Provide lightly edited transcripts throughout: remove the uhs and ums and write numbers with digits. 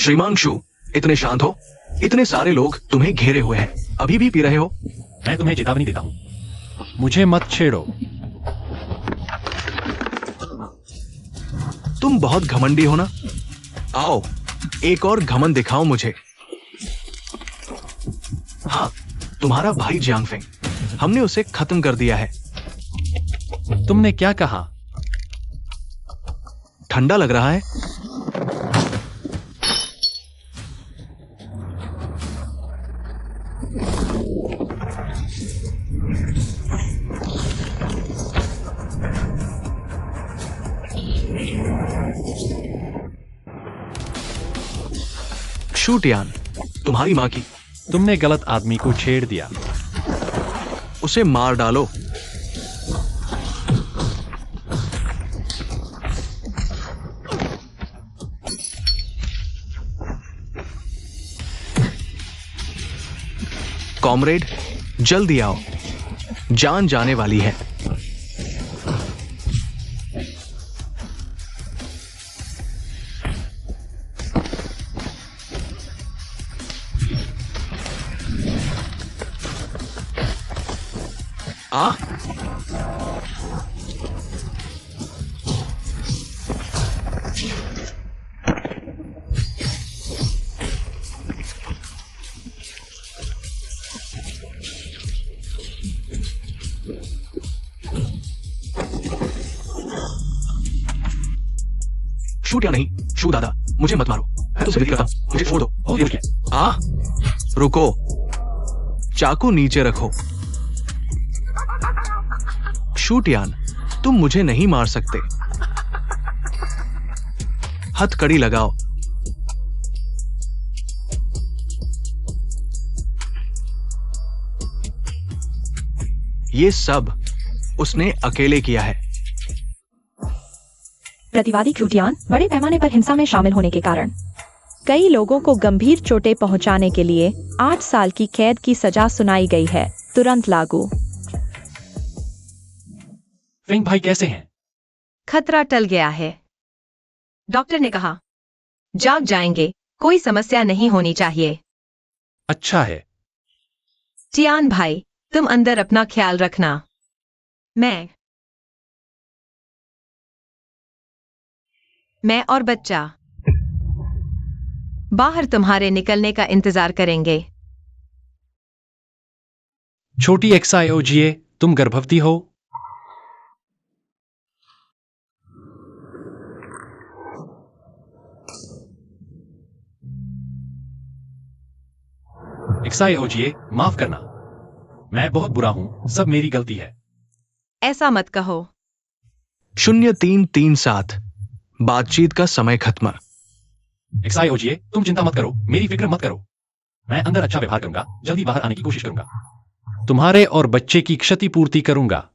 श्रीमांशु, इतने शांत हो। इतने सारे लोग तुम्हें घेरे हुए हैं, अभी भी पी रहे हो? मैं तुम्हें चेतावनी देता हूं, मुझे मत छेड़ो। तुम बहुत घमंडी हो ना। आओ, एक और घमंड दिखाओ मुझे। हाँ, तुम्हारा भाई जियांगफेंग, हमने उसे खत्म कर दिया है। तुमने क्या कहा? ठंडा लग रहा है? शू टियान, तुम्हारी मां की। तुमने गलत आदमी को छेड़ दिया। उसे मार डालो। कॉमरेड, जल्दी आओ, जान जाने वाली है। आ? शूट या नहीं, शू दादा, मुझे मत मारो, मैं तो सिर्फ करता हूं, मुझे छोड़ दो। बहुत मुश्किल है। आ? रुको, चाकू नीचे रखो। शूटियान, तुम मुझे नहीं मार सकते। हथकड़ी लगाओ। ये सब उसने अकेले किया है। प्रतिवादी क्यूटियान बड़े पैमाने पर हिंसा में शामिल होने के कारण कई लोगों को गंभीर चोटें पहुंचाने के लिए 8 साल की कैद की सजा सुनाई गई है, तुरंत लागू। फेंग भाई कैसे हैं? खतरा टल गया है। डॉक्टर ने कहा जाग जाएंगे, कोई समस्या नहीं होनी चाहिए। अच्छा है। टियान भाई, तुम अंदर अपना ख्याल रखना। मैं और बच्चा बाहर तुम्हारे निकलने का इंतजार करेंगे। छोटी XIOGA, तुम गर्भवती हो? XIOGA, माफ करना, मैं बहुत बुरा हूं, सब मेरी गलती है। ऐसा मत कहो। 0337, बातचीत का समय खत्म। XIOGA, तुम चिंता मत करो, मेरी फिक्र मत करो। मैं अंदर अच्छा व्यवहार करूंगा, जल्दी बाहर आने की कोशिश करूंगा। तुम्हारे और बच्चे की क्षतिपूर्ति करूंगा।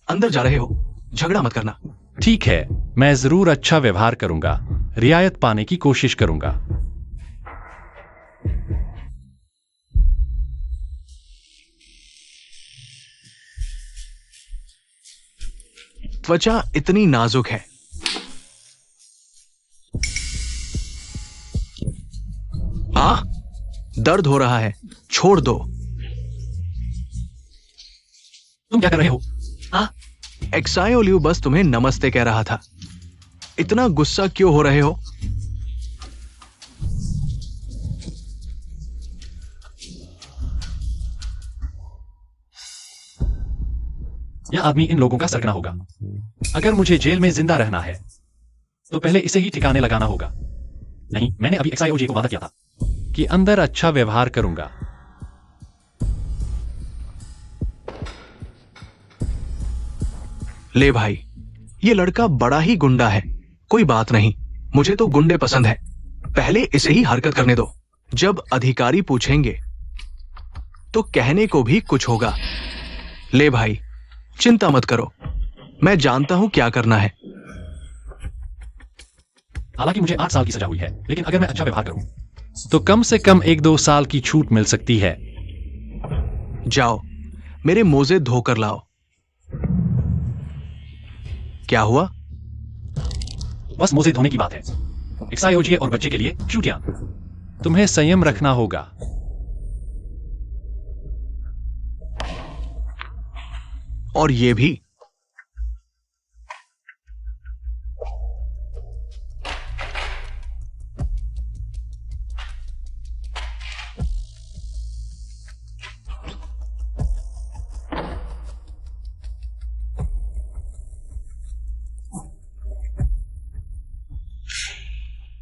अंदर जा रहे हो, झगड़ा मत करना। ठीक है, मैं जरूर अच्छा व्यवहार करूंगा, रियायत पाने की कोशिश करूंगा। त्वचा इतनी नाजुक है। दर्द हो रहा है, छोड़ दो। तुम क्या कर रहे हो? एक्साइओलियू बस तुम्हें नमस्ते कह रहा था। इतना गुस्सा क्यों हो रहे हो? यह आदमी इन लोगों का सरगना होगा। अगर मुझे जेल में जिंदा रहना है तो पहले इसे ही ठिकाने लगाना होगा। नहीं, मैंने अभी XIOGA को वादा किया था कि अंदर अच्छा व्यवहार करूंगा। ले भाई, ये लड़का बड़ा ही गुंडा है। कोई बात नहीं, मुझे तो गुंडे पसंद है। पहले इसे ही हरकत करने दो। जब अधिकारी पूछेंगे तो कहने को भी कुछ होगा। ले भाई, चिंता मत करो, मैं जानता हूं क्या करना है। हालांकि मुझे 8 साल की सजा हुई है, लेकिन अगर मैं अच्छा व्यवहार करूं तो कम से कम 1-2 साल की छूट मिल सकती है। जाओ, मेरे मोजे धोकर लाओ। क्या हुआ? बस मोजे धोने की बात है। XIOJ और बच्चे के लिए छुट्टियां। तुम्हें संयम रखना होगा। और ये भी।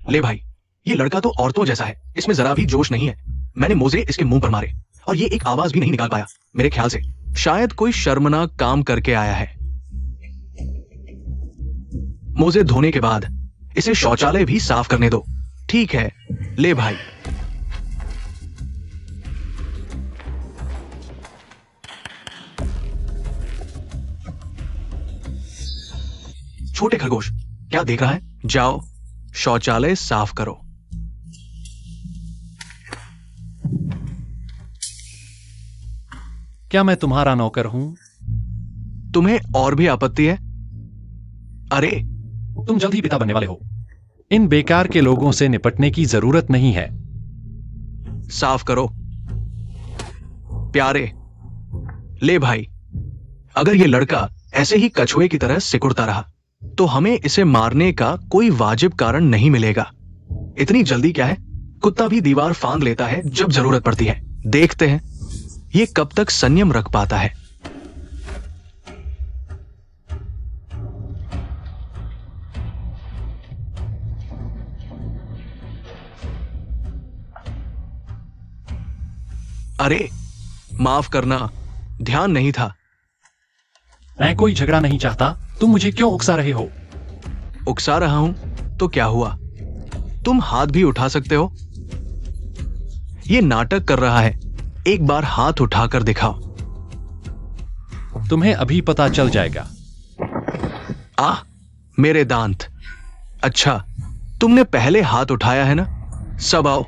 ले भाई, ये लड़का तो औरतों जैसा है, इसमें जरा भी जोश नहीं है। मैंने मोजे इसके मुंह पर मारे और ये एक आवाज भी नहीं निकाल पाया। मेरे ख्याल से शायद कोई शर्मनाक काम करके आया है। मोजे धोने के बाद इसे शौचालय भी साफ करने दो। ठीक है, ले भाई। छोटे खरगोश, क्या देख रहा है? जाओ, शौचालय साफ करो। क्या मैं तुम्हारा नौकर हूं? तुम्हें और भी आपत्ति है? अरे, तुम जल्द ही पिता बनने वाले हो। इन बेकार के लोगों से निपटने की जरूरत नहीं है। साफ करो। प्यारे, ले भाई, अगर ये लड़का ऐसे ही कछुए की तरह सिकुड़ता रहा तो हमें इसे मारने का कोई वाजिब कारण नहीं मिलेगा। इतनी जल्दी क्या है? कुत्ता भी दीवार फांद लेता है जब जरूरत पड़ती है। देखते हैं ये कब तक संयम रख पाता है। अरे, माफ करना, ध्यान नहीं था। मैं कोई झगड़ा नहीं चाहता। तुम मुझे क्यों उकसा रहे हो? उकसा रहा हूं तो क्या हुआ? तुम हाथ भी उठा सकते हो। ये नाटक कर रहा है, एक बार हाथ उठाकर दिखाओ। तुम्हें अभी पता चल जाएगा। आह, मेरे दांत। अच्छा, तुमने पहले हाथ उठाया है ना? सब आओ।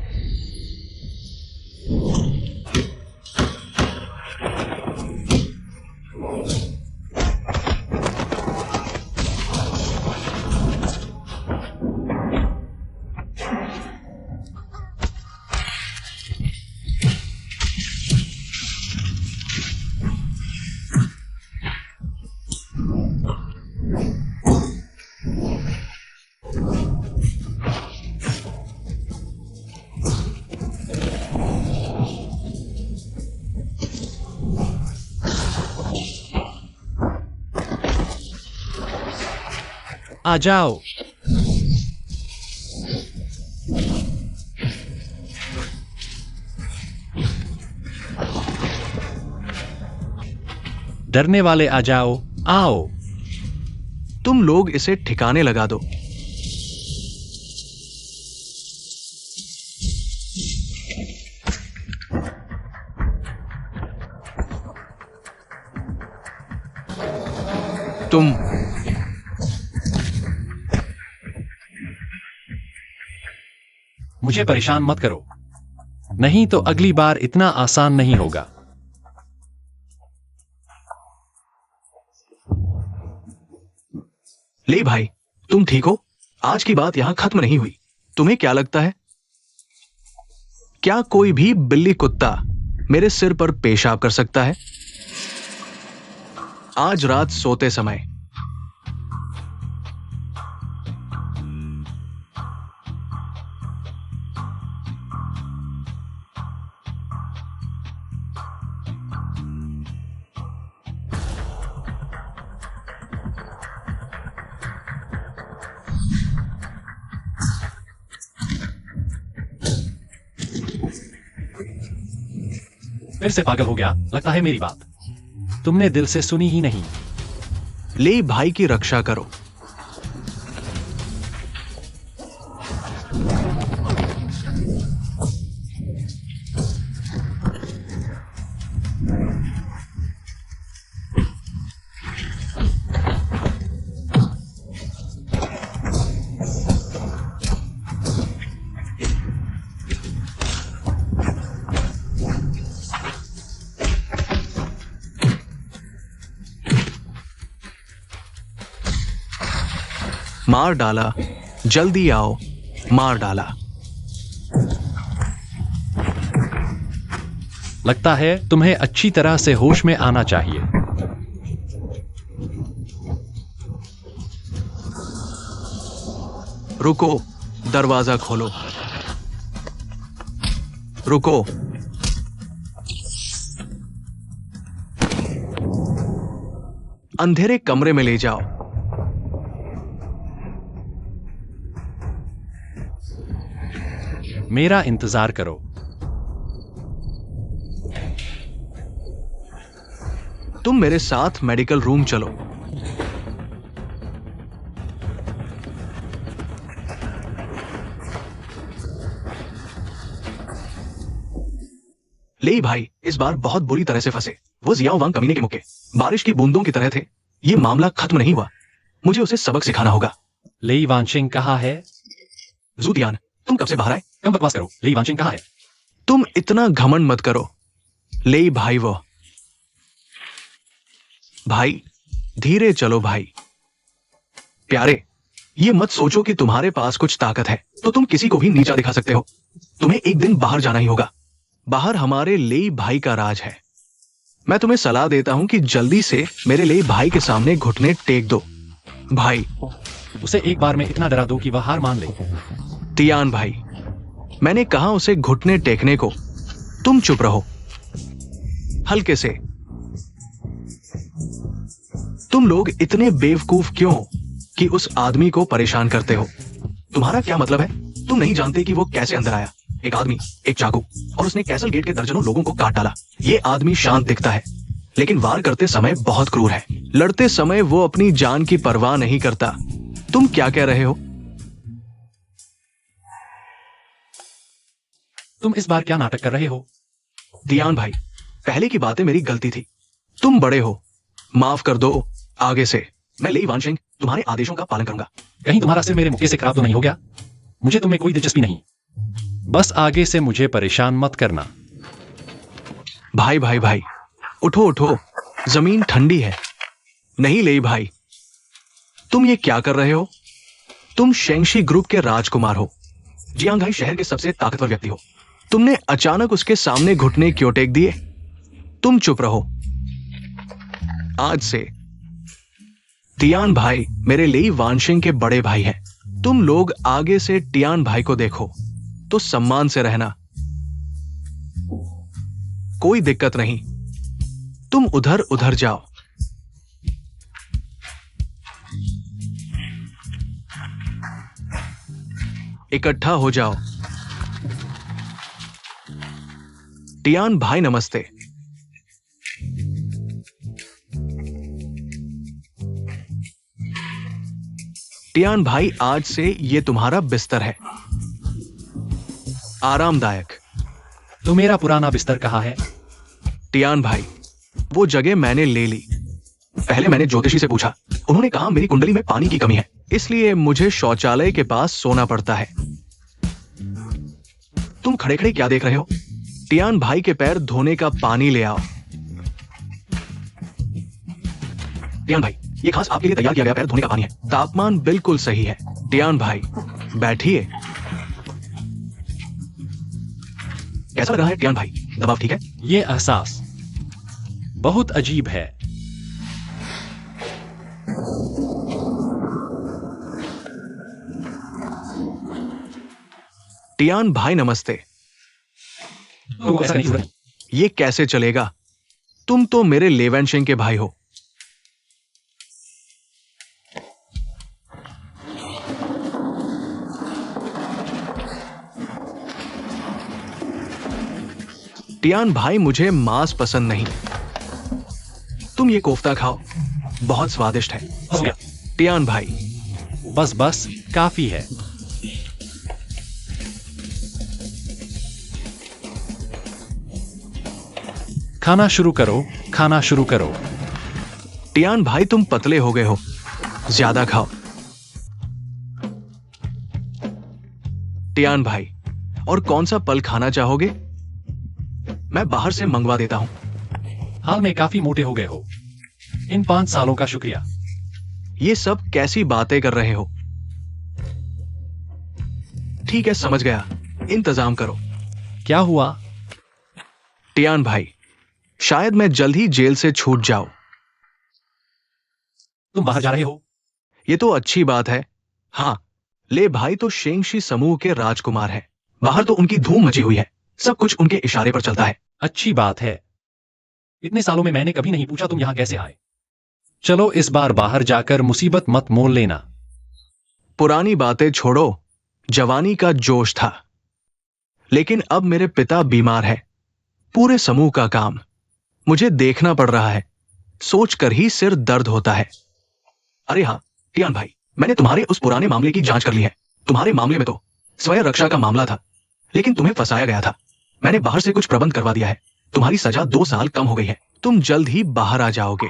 आ जाओ। डरने वाले आ जाओ, आओ। तुम लोग इसे ठिकाने लगा दो। तुम मुझे परेशान मत करो, नहीं तो अगली बार इतना आसान नहीं होगा। ले भाई, तुम ठीक हो? आज की बात यहां खत्म नहीं हुई। तुम्हें क्या लगता है, क्या कोई भी बिल्ली कुत्ता मेरे सिर पर पेशाब कर सकता है? आज रात सोते समय। फिर से पागल हो गया लगता है मेरी बात। तुमने दिल से सुनी ही नहीं। ले भाई की रक्षा करो। मार डाला, जल्दी आओ, मार डाला। लगता है तुम्हें अच्छी तरह से होश में आना चाहिए। रुको, दरवाजा खोलो। रुको। अंधेरे कमरे में ले जाओ। मेरा इंतजार करो। तुम मेरे साथ मेडिकल रूम चलो। ले भाई इस बार बहुत बुरी तरह से फंसे। वो जियाओ वांग कमीने के मुक्के बारिश की बूंदों की तरह थे। ये मामला खत्म नहीं हुआ। मुझे उसे सबक सिखाना होगा। लेई वानशिंग कहाँ है? जूतियान, तुम कब से बाहर आए? कम बकवास करो। लेई वानशिंग कहाँ है? तुम इतना घमंड मत करो। ले भाई वो भाई, धीरे चलो भाई। प्यारे, ये मत सोचो कि तुम्हारे पास कुछ ताकत है तो तुम किसी को भी नीचा दिखा सकते हो। तुम्हें एक दिन बाहर जाना ही होगा। बाहर हमारे ले भाई का राज है। मैं तुम्हें सलाह देता हूं कि जल्दी से मेरे ले भाई के सामने घुटने टेक दो। भाई, उसे एक बार में इतना डरा दो कि वह हार मान ले। तियान भाई, मैंने कहा उसे घुटने टेकने को। तुम चुप रहो। हल्के से। तुम लोग इतने बेवकूफ क्यों हो कि उस आदमी को परेशान करते हो? तुम्हारा क्या मतलब है? तुम नहीं जानते कि वो कैसे अंदर आया? एक आदमी, एक चाकू, और उसने कैसल गेट के दर्जनों लोगों को काट डाला। ये आदमी शांत दिखता है लेकिन वार करते समय बहुत क्रूर है। लड़ते समय वो अपनी जान की परवाह नहीं करता। तुम क्या कह रहे हो? तुम इस बार क्या नाटक कर रहे हो? दियान भाई, पहले की बातें मेरी गलती थी। तुम बड़े हो, माफ कर दो। आगे से मैं लेई वानशिंग तुम्हारे आदेशों का पालन करूंगा। कहीं तुम्हारा सिर मेरे मुक्के से खराब तो नहीं हो गया? मुझे तुम्हें कोई दिलचस्पी नहीं। बस आगे से मुझे परेशान मत करना। भाई भाई भाई, उठो उठो, जमीन ठंडी है। नहीं ले भाई, तुम ये क्या कर रहे हो? तुम शेंगशी ग्रुप के राजकुमार हो। जियांगाई शहर के सबसे ताकतवर व्यक्ति हो। तुमने अचानक उसके सामने घुटने क्यों टेक दिए? तुम चुप रहो। आज से तियान भाई मेरे लेई वानशिंग के बड़े भाई हैं। तुम लोग आगे से टियान भाई को देखो तो सम्मान से रहना। कोई दिक्कत नहीं। तुम उधर उधर जाओ। इकट्ठा हो जाओ। टियान भाई नमस्ते। टियान भाई, आज से ये तुम्हारा बिस्तर है। आरामदायक। तो मेरा पुराना बिस्तर कहाँ है? टियान भाई, वो जगह मैंने ले ली। पहले मैंने ज्योतिषी से पूछा। उन्होंने कहा मेरी कुंडली में पानी की कमी है, इसलिए मुझे शौचालय के पास सोना पड़ता है। तुम खड़े खड़े क्या देख रहे हो? टियान भाई के पैर धोने का पानी ले आओ। टियान भाई, ये खास आपके लिए तैयार किया गया पैर धोने का पानी है। तापमान बिल्कुल सही है। टियान भाई, बैठिए। कैसा लग रहा है टियान भाई? दबाव ठीक है? ये एहसास बहुत अजीब है। टियान भाई नमस्ते। तो ऐसा नहीं हो रहा। ये कैसे चलेगा? तुम तो मेरे लेवेंशिंग के भाई हो। टियान भाई, मुझे मांस पसंद नहीं। तुम ये कोफ्ता खाओ, बहुत स्वादिष्ट है। हो गया। टियान भाई, बस बस, काफी है। खाना शुरू करो, खाना शुरू करो। टियान भाई, तुम पतले हो गए हो, ज्यादा खाओ। टियान भाई, और कौन सा फल खाना चाहोगे? मैं बाहर से मंगवा देता हूं। हाल में काफी मोटे हो गए हो। इन 5 सालों का शुक्रिया। ये सब कैसी बातें कर रहे हो? ठीक है, समझ गया। इंतजाम करो। क्या हुआ? टियान भाई, शायद मैं जल्द ही जेल से छूट जाऊं। तुम बाहर जा रहे हो? ये तो अच्छी बात है। हाँ, ले भाई तो शेंगशी समूह के राजकुमार हैं। बाहर तो उनकी धूम मची हुई है। सब कुछ उनके इशारे पर चलता है। अच्छी बात है। इतने सालों में मैंने कभी नहीं पूछा तुम यहां कैसे आए। चलो इस बार बाहर जाकर मुसीबत मत मोल लेना। पुरानी बातें छोड़ो, जवानी का जोश था। लेकिन अब मेरे पिता बीमार है। पूरे समूह का काम मुझे देखना पड़ रहा है। सोचकर ही सिर दर्द होता है। अरे हाँ टियान भाई, मैंने तुम्हारे उस पुराने मामले की जांच कर ली है। तुम्हारे मामले में तो स्वयं रक्षा का मामला था, लेकिन तुम्हें फंसाया गया था। मैंने बाहर से कुछ प्रबंध करवा दिया है। तुम्हारी सजा 2 साल कम हो गई है। तुम जल्द ही बाहर आ जाओगे।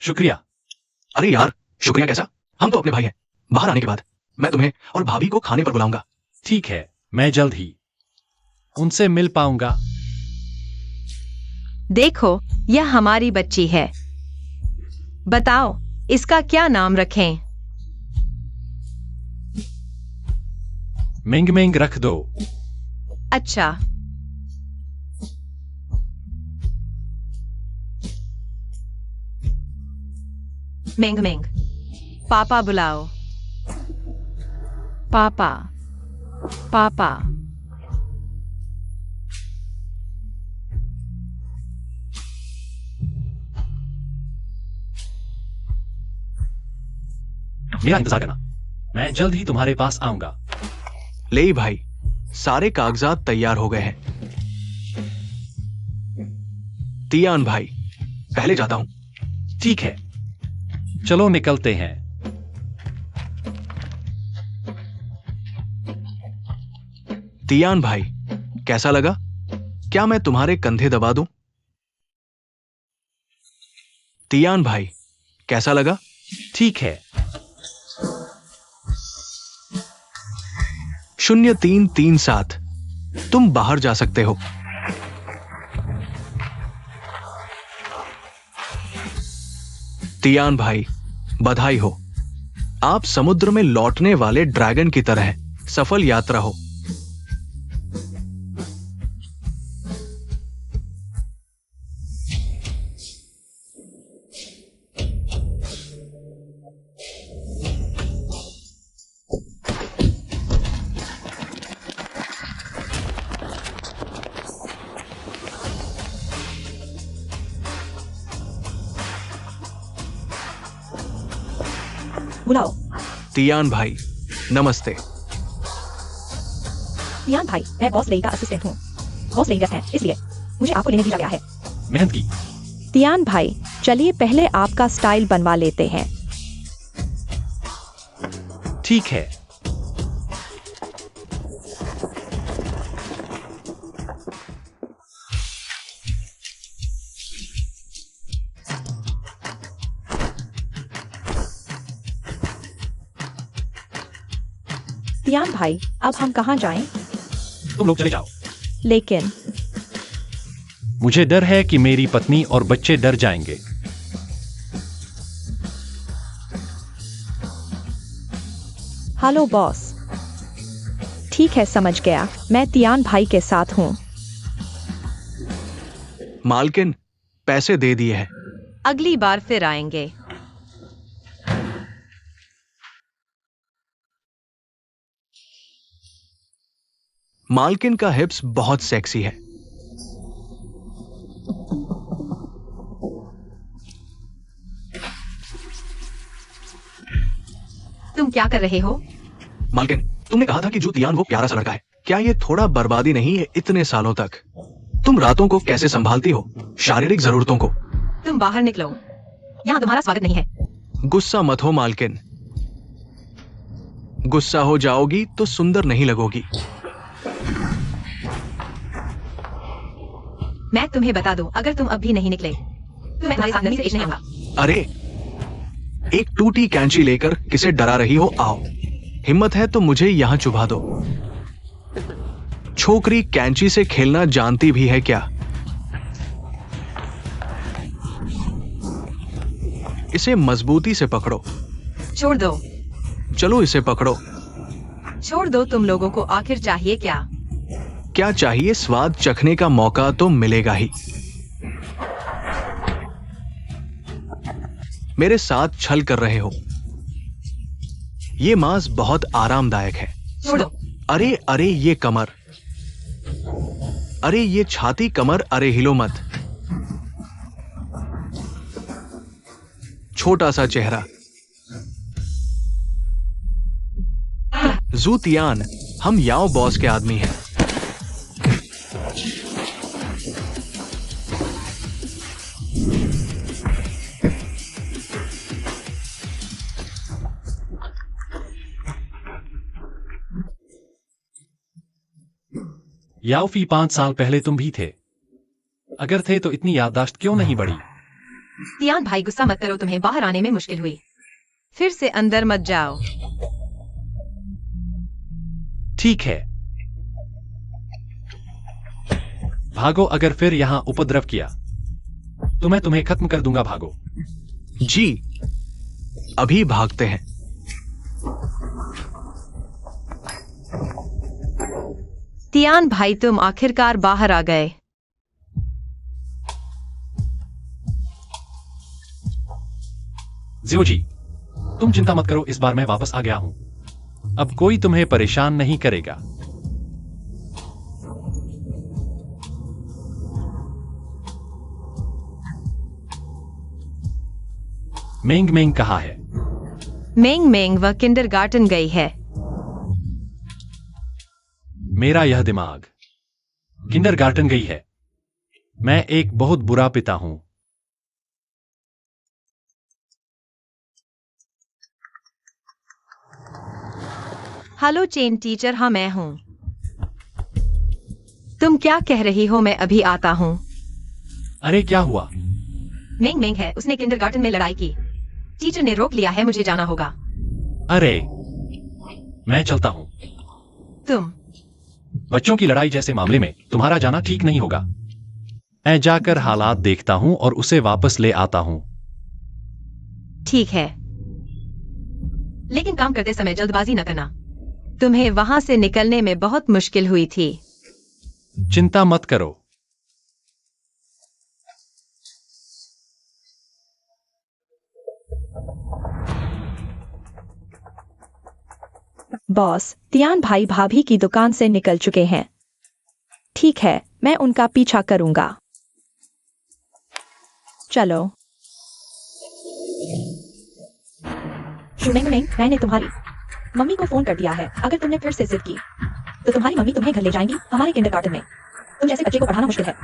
शुक्रिया। अरे यार, शुक्रिया कैसा? हम तो अपने भाई हैं। बाहर आने के बाद मैं तुम्हें और भाभी को खाने पर बुलाऊंगा। ठीक है, मैं जल्द ही उनसे मिल पाऊंगा। देखो, यह हमारी बच्ची है। बताओ, इसका क्या नाम रखें? मिंग मिंग रख दो। अच्छा। मिंग मिंग, पापा बुलाओ। पापा, पापा। मेरा इंतजार करना, मैं जल्द ही तुम्हारे पास आऊंगा। ले भाई, सारे कागजात तैयार हो गए हैं। तियान भाई, पहले जाता हूं। ठीक है, चलो निकलते हैं। तियान भाई, कैसा लगा? क्या मैं तुम्हारे कंधे दबा दूं? तियान भाई, कैसा लगा? ठीक है। 0337, तुम बाहर जा सकते हो। तियान भाई, बधाई हो। आप समुद्र में लौटने वाले ड्रैगन की तरह हैं। सफल यात्रा हो। बुलाओ। तियान भाई, नमस्ते। तियान भाई, मैं बॉस लेई का असिस्टेंट हूँ। बॉस लेई व्यस्त है, इसलिए मुझे आपको लेने भेजा गया है। मेहनत की। तियान भाई, चलिए पहले आपका स्टाइल बनवा लेते हैं। ठीक है। तियान भाई, अब हम कहाँ जाएं? तुम लोग चले जाओ। लेकिन मुझे डर है कि मेरी पत्नी और बच्चे डर जाएंगे। Hello boss. ठीक है, समझ गया। मैं तियान भाई के साथ हूँ। मालकिन, पैसे दे दिए हैं। अगली बार फिर आएंगे। मालकिन का हिप्स बहुत सेक्सी है। तुम क्या कर रहे हो? मालकिन, तुमने कहा था कि जो तियान वो प्यारा सा लड़का है। क्या ये थोड़ा बर्बादी नहीं है इतने सालों तक? तुम रातों को कैसे संभालती हो, शारीरिक जरूरतों को? तुम बाहर निकलो, यहाँ तुम्हारा स्वागत नहीं है। गुस्सा मत हो मालकिन। गुस्सा हो जाओगी तो सुंदर नहीं लगोगी। मैं तुम्हें बता दूं, अगर तुम अब भी नहीं निकले तो मैं तुम्हारे साथ नरमी से पेश नहीं आऊंगा। अरे, एक टूटी कैंची लेकर किसे डरा रही हो? आओ, हिम्मत है तो मुझे यहां चुभा दो। छोकरी कैंची से खेलना जानती भी है क्या? इसे मजबूती से पकड़ो। छोड़ दो। चलो इसे पकड़ो। छोड़ दो, तुम लोगों को आखिर चाहिए क्या? क्या चाहिए? स्वाद चखने का मौका तो मिलेगा ही। मेरे साथ छल कर रहे हो। ये मांस बहुत आरामदायक है। छोड़ दो। अरे अरे ये कमर, अरे ये छाती, कमर, अरे हिलो मत। छोटा सा चेहरा। जू तियान, हम याओ बॉस के आदमी हैं। याओफी 5 साल पहले तुम भी थे। अगर थे तो इतनी याददाश्त क्यों नहीं बढ़ी? तियान भाई, गुस्सा मत करो, तुम्हें बाहर आने में मुश्किल हुई। फिर से अंदर मत जाओ। ठीक है, भागो। अगर फिर यहां उपद्रव किया तो मैं तुम्हें खत्म कर दूंगा। भागो। जी, अभी भागते हैं। तियान भाई, तुम आखिरकार बाहर आ गए। जियोजी, तुम चिंता मत करो, इस बार मैं वापस आ गया हूं। अब कोई तुम्हें परेशान नहीं करेगा। मेंग मेंग कहाँ है? मेंग मेंग वह किंडरगार्टन गई है। मेरा यह दिमाग किंडरगार्टन गई है। मैं एक बहुत बुरा पिता हूं। हेलो चेन टीचर, हाँ मैं हूँ। तुम क्या कह रही हो? मैं अभी आता हूँ। अरे क्या हुआ? मेंग मेंग है, उसने किंडरगार्टन में लड़ाई की। टीचर ने रोक लिया है, मुझे जाना होगा। अरे मैं चलता हूं। तुम बच्चों की लड़ाई जैसे मामले में तुम्हारा जाना ठीक नहीं होगा। मैं जाकर हालात देखता हूं और उसे वापस ले आता हूं। ठीक है, लेकिन काम करते समय जल्दबाजी न करना। तुम्हें वहां से निकलने में बहुत मुश्किल हुई थी। चिंता मत करो। बॉस, तियान भाई भाभी की दुकान से निकल चुके हैं। ठीक है, मैं उनका पीछा करूंगा। चलो। मेंग मेंग, मैंने तुम्हारी मम्मी को फोन कर दिया है। अगर तुमने फिर से जिद की तो तुम्हारी मम्मी तुम्हें घर ले जाएंगी, हमारे किंडरगार्टन में। तुम जैसे बच्चे को पढ़ाना मुश्किल है।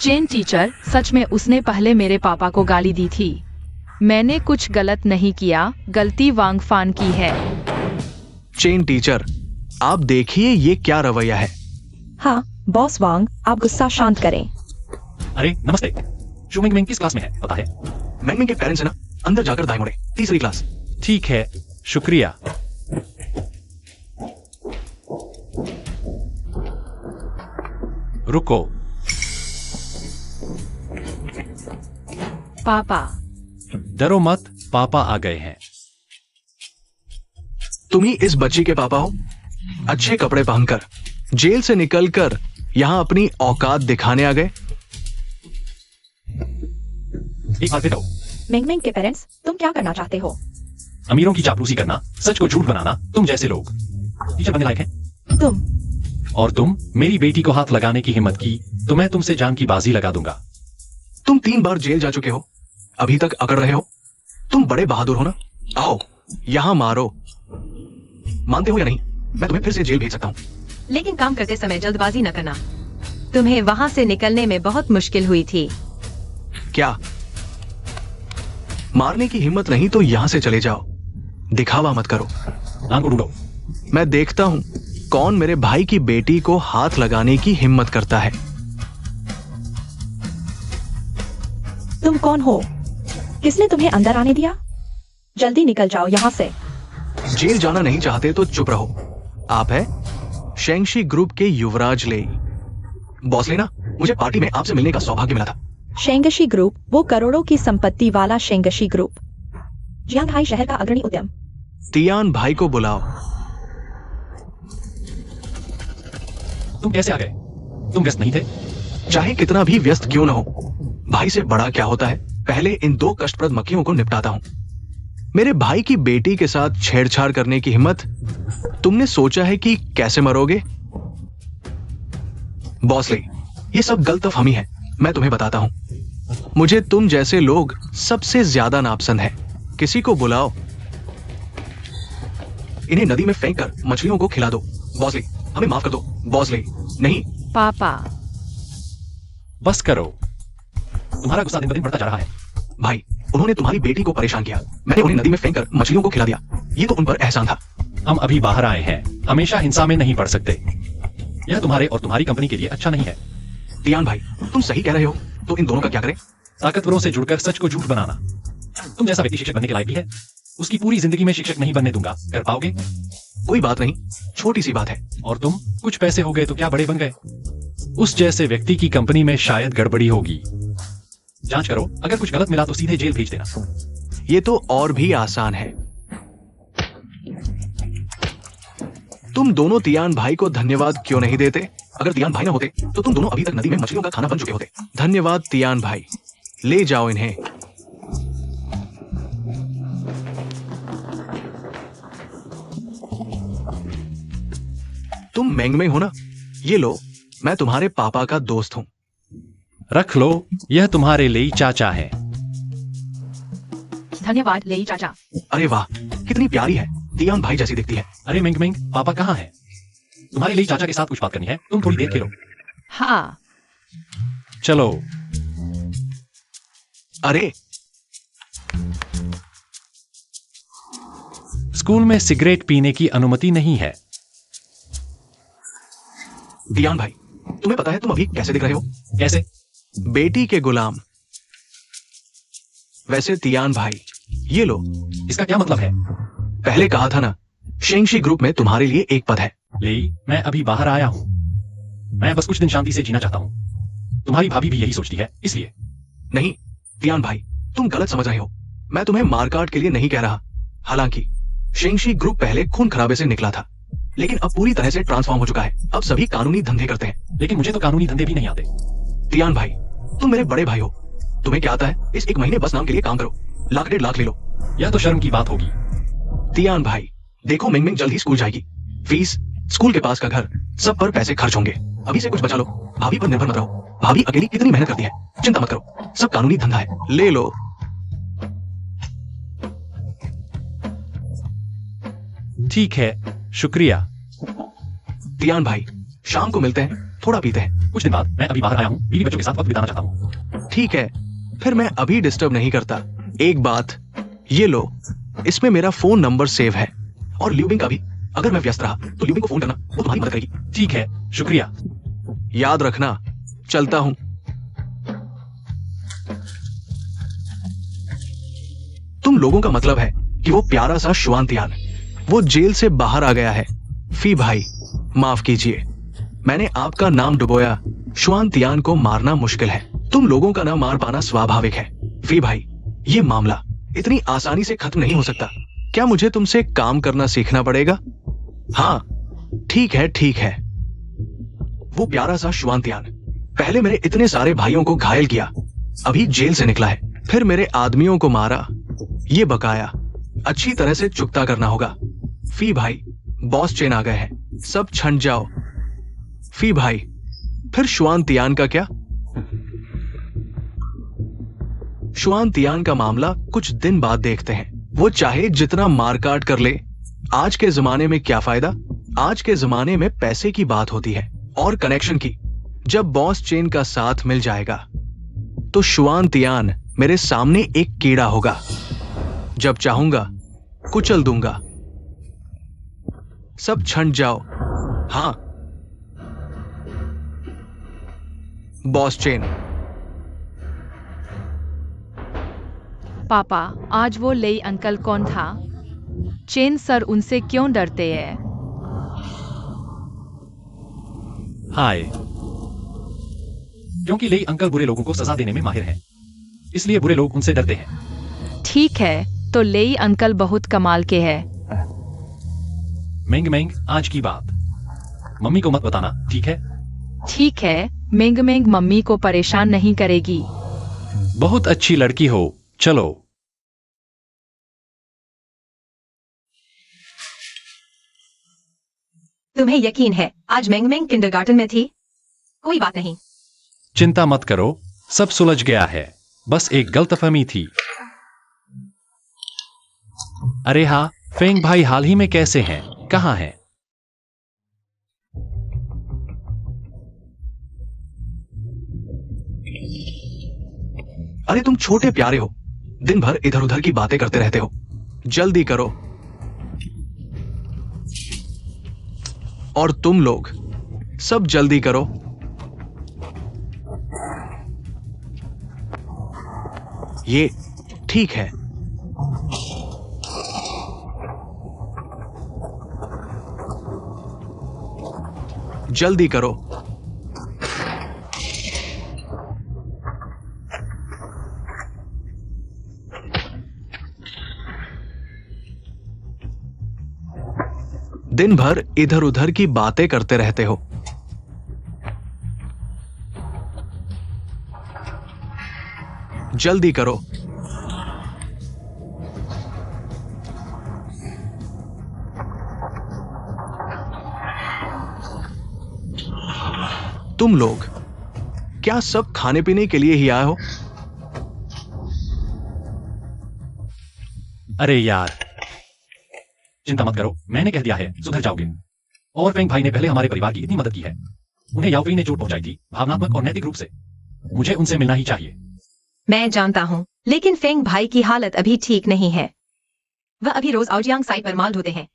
चेन टीचर, सच में उसने पहले मेरे पापा को गाली दी थी। मैंने कुछ गलत नहीं किया, गलती वांग फान की है। चेन टीचर, आप देखिए ये क्या रवैया है। हाँ बॉस वांग, आप गुस्सा शांत करें। अरे नमस्ते। शुमिंग मिंग किस क्लास में है पता है? मैंग के पेरेंट्स है ना, अंदर जाकर दाएं मुड़े, तीसरी क्लास। ठीक है, शुक्रिया। रुको। पापा, डरो मत, पापा आ गए हैं। तुम ही इस बच्ची के पापा हो? अच्छे कपड़े पहनकर जेल से निकलकर यहां अपनी औकात दिखाने आ गए। एक बात बताओ, मेंग मेंग के पेरेंट्स, तुम क्या करना चाहते हो? अमीरों की चापलूसी करना, सच को झूठ बनाना, तुम जैसे लोग टीचर बनने लायक हैं। तुम और तुम मेरी बेटी को हाथ लगाने की हिम्मत की तो मैं तुमसे जान की बाजी लगा दूंगा। तुम 3 बार जेल जा चुके हो, अभी तक अकड़ रहे हो। तुम बड़े बहादुर हो ना। आओ यहां मारो। मानते हो या नहीं, मैं तुम्हें फिर से जेल भेज सकता हूं। लेकिन काम करते समय जल्दबाजी न करना। तुम्हें वहां से निकलने में बहुत मुश्किल हुई थी। क्या मारने की हिम्मत नहीं तो यहां से चले जाओ, दिखावा मत करो। नाम को ढूंढो। मैं देखता हूं कौन मेरे भाई की बेटी को हाथ लगाने की हिम्मत करता है। तुम कौन हो? किसने तुम्हें अंदर आने दिया? जल्दी निकल जाओ यहाँ से। जेल जाना नहीं चाहते तो चुप रहो। आप है शेंगशी ग्रुप के युवराज ले। बॉस लेना, मुझे पार्टी में आपसे मिलने का सौभाग्य मिला था। शेंगशी ग्रुप, वो करोड़ों की संपत्ति वाला शेंगशी ग्रुप, जियांगहाई शहर का अग्रणी उद्यम। तियान भाई को बुलाओ। तुम कैसे आ गए? तुम व्यस्त नहीं थे? चाहे कितना भी व्यस्त क्यों न हो, भाई से बड़ा क्या होता है, पहले इन दो कष्टप्रद मक्खियों को निपटाता हूं। मेरे भाई की बेटी के साथ छेड़छाड़ करने की हिम्मत, तुमने सोचा है कि कैसे मरोगे? बॉसली, ये सब गलतफहमी है, मैं तुम्हें बताता हूं। मुझे तुम जैसे लोग सबसे ज्यादा नापसंद है। किसी को बुलाओ, इन्हें नदी में फेंक कर मछलियों को खिला दो। बॉसली, हमें माफ कर दो। बॉसली, नहीं। पापा, बस करो, तुम्हारा गुस्सा दिन ब दिन बढ़ता जा रहा है। भाई, उन्होंने तुम्हारी बेटी को परेशान किया, मैंने उन्हें नदी में फेंक कर मछलियों को खिला दिया, ये तो उन पर एहसान था। हम अभी बाहर आए हैं, हमेशा हिंसा में नहीं पड़ सकते। यह तुम्हारे और तुम्हारी कंपनी के लिए अच्छा नहीं है। तियान भाई, तुम सही कह रहे हो, तो इन दोनों का क्या करें? ताकतवरों से जुड़कर सच को झूठ बनाना। तुम जैसा व्यक्ति शिक्षक बनने के लायक भी है, उसकी पूरी जिंदगी में शिक्षक नहीं बनने दूंगा। कर पाओगे? कोई बात नहीं, छोटी सी बात है। और तुम कुछ पैसे हो गए तो क्या बड़े बन गए? उस जैसे व्यक्ति की कंपनी में शायद गड़बड़ी होगी। जांच करो, अगर कुछ गलत मिला तो सीधे जेल भेज देना। ये तो और भी आसान है। तुम दोनों तियान भाई को धन्यवाद क्यों नहीं देते? अगर तियान भाई ना होते तो तुम दोनों अभी तक नदी में मछलियों का खाना बन चुके होते। धन्यवाद तियान भाई, ले जाओ इन्हें। तुम मेंगमे हो ना? ये लो, मैं तुम्हारे पापा का दोस्त हूं। रख लो, यह तुम्हारे लिए चाचा है। धन्यवाद लेई चाचा। अरे वाह, कितनी प्यारी है, तियान भाई जैसी दिखती है। अरे मिंग मिंग, पापा कहाँ है? तुम्हारे लिए चाचा के साथ कुछ बात करनी है, तुम थोड़ी देर खेलो। हाँ, चलो। अरे, स्कूल में सिगरेट पीने की अनुमति नहीं है। तियान भाई, तुम्हें पता है तुम अभी कैसे दिख रहे हो? कैसे? बेटी के गुलाम। वैसे तियान भाई, ये लो। इसका क्या मतलब है? पहले कहा था ना, शेंगशी ग्रुप में तुम्हारे लिए एक पद है। लेई, मैं अभी बाहर आया हूँ, मैं बस कुछ दिन शांति से जीना चाहता हूँ। तुम्हारी भाभी भी यही सोचती है, इसलिए। नहीं तियान भाई, तुम गलत समझ रहे हो। मैं तुम्हें मारकाट के लिए नहीं कह रहा। हालांकि शेंगशी ग्रुप पहले खून खराबे से निकला था, लेकिन अब पूरी तरह से ट्रांसफॉर्म हो चुका है। अब सभी कानूनी धंधे करते हैं। लेकिन मुझे तो कानूनी धंधे भी नहीं आते। तियान भाई, तुम मेरे बड़े भाई हो, तुम्हें क्या आता है? इस एक महीने बस नाम के लिए काम करो, 1.5 लाख ले लो। यह तो शर्म की बात होगी। तियान भाई, देखो मिंग मिंग जल्द ही स्कूल जाएगी, फीस, स्कूल के पास का घर, सब पर पैसे खर्च होंगे। अभी से कुछ बचा लो, भाभी पर निर्भर मत रहो। भाभी अकेली कितनी मेहनत करती है, चिंता मत करो, सब कानूनी धंधा है। ले लो। ठीक है, शुक्रिया। तियान भाई, शाम को मिलते हैं, थोड़ा पीते हैं। कुछ दिन बाद। मैं अभी बाहर आया हूँ, बीवी बच्चों के साथ वक्त बिताना चाहता हूँ। ठीक है, फिर मैं अभी डिस्टर्ब नहीं करता। एक बात, ये लो, इसमें मेरा फोन नंबर सेव है, और ल्यूबिंग का भी। अगर मैं व्यस्त रहा तो ल्यूबिंग को फोन करना, वो तुम्हारी मदद करेगी। ठीक है, शुक्रिया। याद रखना, चलता हूं। तुम लोगों का मतलब है कि वो प्यारा सा शुआंतियान, वो जेल से बाहर आ गया है। फी भाई, माफ कीजिए, मैंने आपका नाम डुबोया। शुआंतियान को मारना मुश्किल है, तुम लोगों का ना मार पाना स्वाभाविक है। फी भाई, ये मामला इतनी आसानी से खत्म नहीं हो सकता। क्या मुझे तुमसे काम करना सीखना पड़ेगा? हाँ, ठीक है, ठीक है। वो प्यारा सा शुआंतियान पहले मेरे इतने सारे भाइयों को घायल किया, अभी जेल से निकला है, फिर मेरे आदमियों को मारा। ये बकाया अच्छी तरह से चुकता करना होगा। फी भाई, बॉस चेन आ गए हैं, सब छंट जाओ। फी भाई, फिर शुआंतियान का क्या? शुआंतियान का मामला कुछ दिन बाद देखते हैं। वो चाहे जितना मारकाट कर ले, आज के जमाने में क्या फायदा? आज के जमाने में पैसे की बात होती है और कनेक्शन की। जब बॉस चेन का साथ मिल जाएगा तो शुआंतियान मेरे सामने एक कीड़ा होगा, जब चाहूंगा कुचल दूंगा। सब छंट जाओ। हां, बॉस चेन। पापा, आज वो लेई अंकल कौन था? चेन सर उनसे क्यों डरते हैं? हाय। क्योंकि लेई अंकल बुरे लोगों को सजा देने में माहिर हैं, इसलिए बुरे लोग उनसे डरते हैं। ठीक है, तो लेई अंकल बहुत कमाल के हैं। मेंग मेंग, आज की बात मम्मी को मत बताना, ठीक है? ठीक है, मेंग मेंग मम्मी को परेशान नहीं करेगी। बहुत अच्छी लड़की हो। चलो। तुम्हें यकीन है आज मेंग मेंग किंडरगार्टन में थी? कोई बात नहीं। चिंता मत करो, सब सुलझ गया है। बस एक गलतफहमी थी। अरे हाँ, फेंग भाई हाल ही में कैसे हैं? कहाँ हैं? अरे तुम छोटे प्यारे हो, दिन भर इधर उधर की बातें करते रहते हो। जल्दी करो। और तुम लोग सब जल्दी करो। ये ठीक है। जल्दी करो। दिन भर इधर उधर की बातें करते रहते हो। जल्दी करो। तुम लोग क्या सब खाने पीने के लिए ही आए हो? अरे यार, चिंता मत करो, मैंने कह दिया है, सुधर जाओगे। और फेंग भाई ने पहले हमारे परिवार की इतनी मदद की है। उन्हें याओफी ने चोट पहुंचाई थी, भावनात्मक और नैतिक रूप से। मुझे उनसे मिलना ही चाहिए। मैं जानता हूँ, लेकिन फेंग भाई की हालत अभी ठीक नहीं है। वह अभी रोज आउजियांग साइट पर माल ढोते हैं।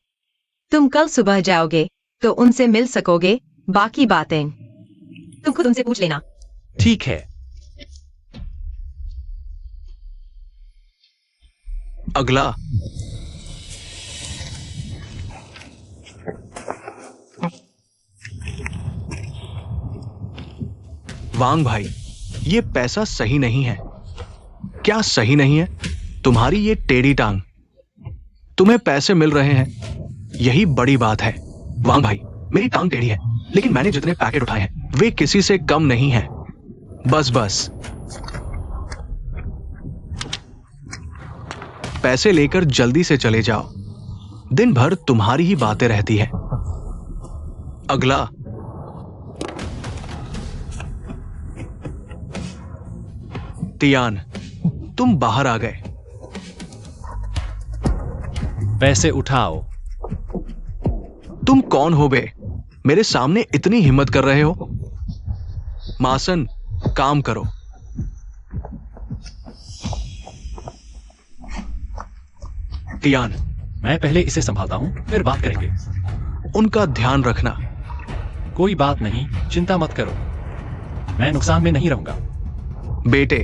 तुम कल सुबह जाओगे तो उनसे मिल सकोगे। बाकी बातें तुम खुद उनसे पूछ लेना। ठीक है। अगला। वांग भाई, ये पैसा सही नहीं है। क्या सही नहीं है? तुम्हारी ये टेढ़ी टांग। तुम्हें पैसे मिल रहे हैं, यही बड़ी बात है। वांग भाई, मेरी टांग टेढ़ी है, लेकिन मैंने जितने पैकेट उठाए हैं वे किसी से कम नहीं हैं। बस बस पैसे लेकर जल्दी से चले जाओ। दिन भर तुम्हारी ही बातें रहती है। अगला। तियान, तुम बाहर आ गए। पैसे उठाओ। तुम कौन हो बे? मेरे सामने इतनी हिम्मत कर रहे हो? मासन, काम करो। तियान, मैं पहले इसे संभालता हूँ, फिर बात करेंगे। उनका ध्यान रखना। कोई बात नहीं, चिंता मत करो। मैं नुकसान में नहीं रहूंगा। बेटे,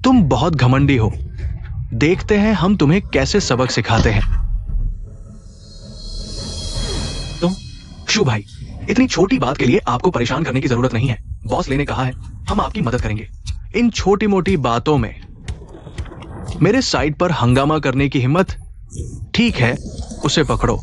तुम बहुत घमंडी हो। देखते हैं हम तुम्हें कैसे सबक सिखाते हैं। तुम शु भाई, इतनी छोटी बात के लिए आपको परेशान करने की जरूरत नहीं है। बॉस ने कहा है, हम आपकी मदद करेंगे। इन छोटी मोटी बातों में मेरे साइड पर हंगामा करने की हिम्मत? ठीक है, उसे पकड़ो।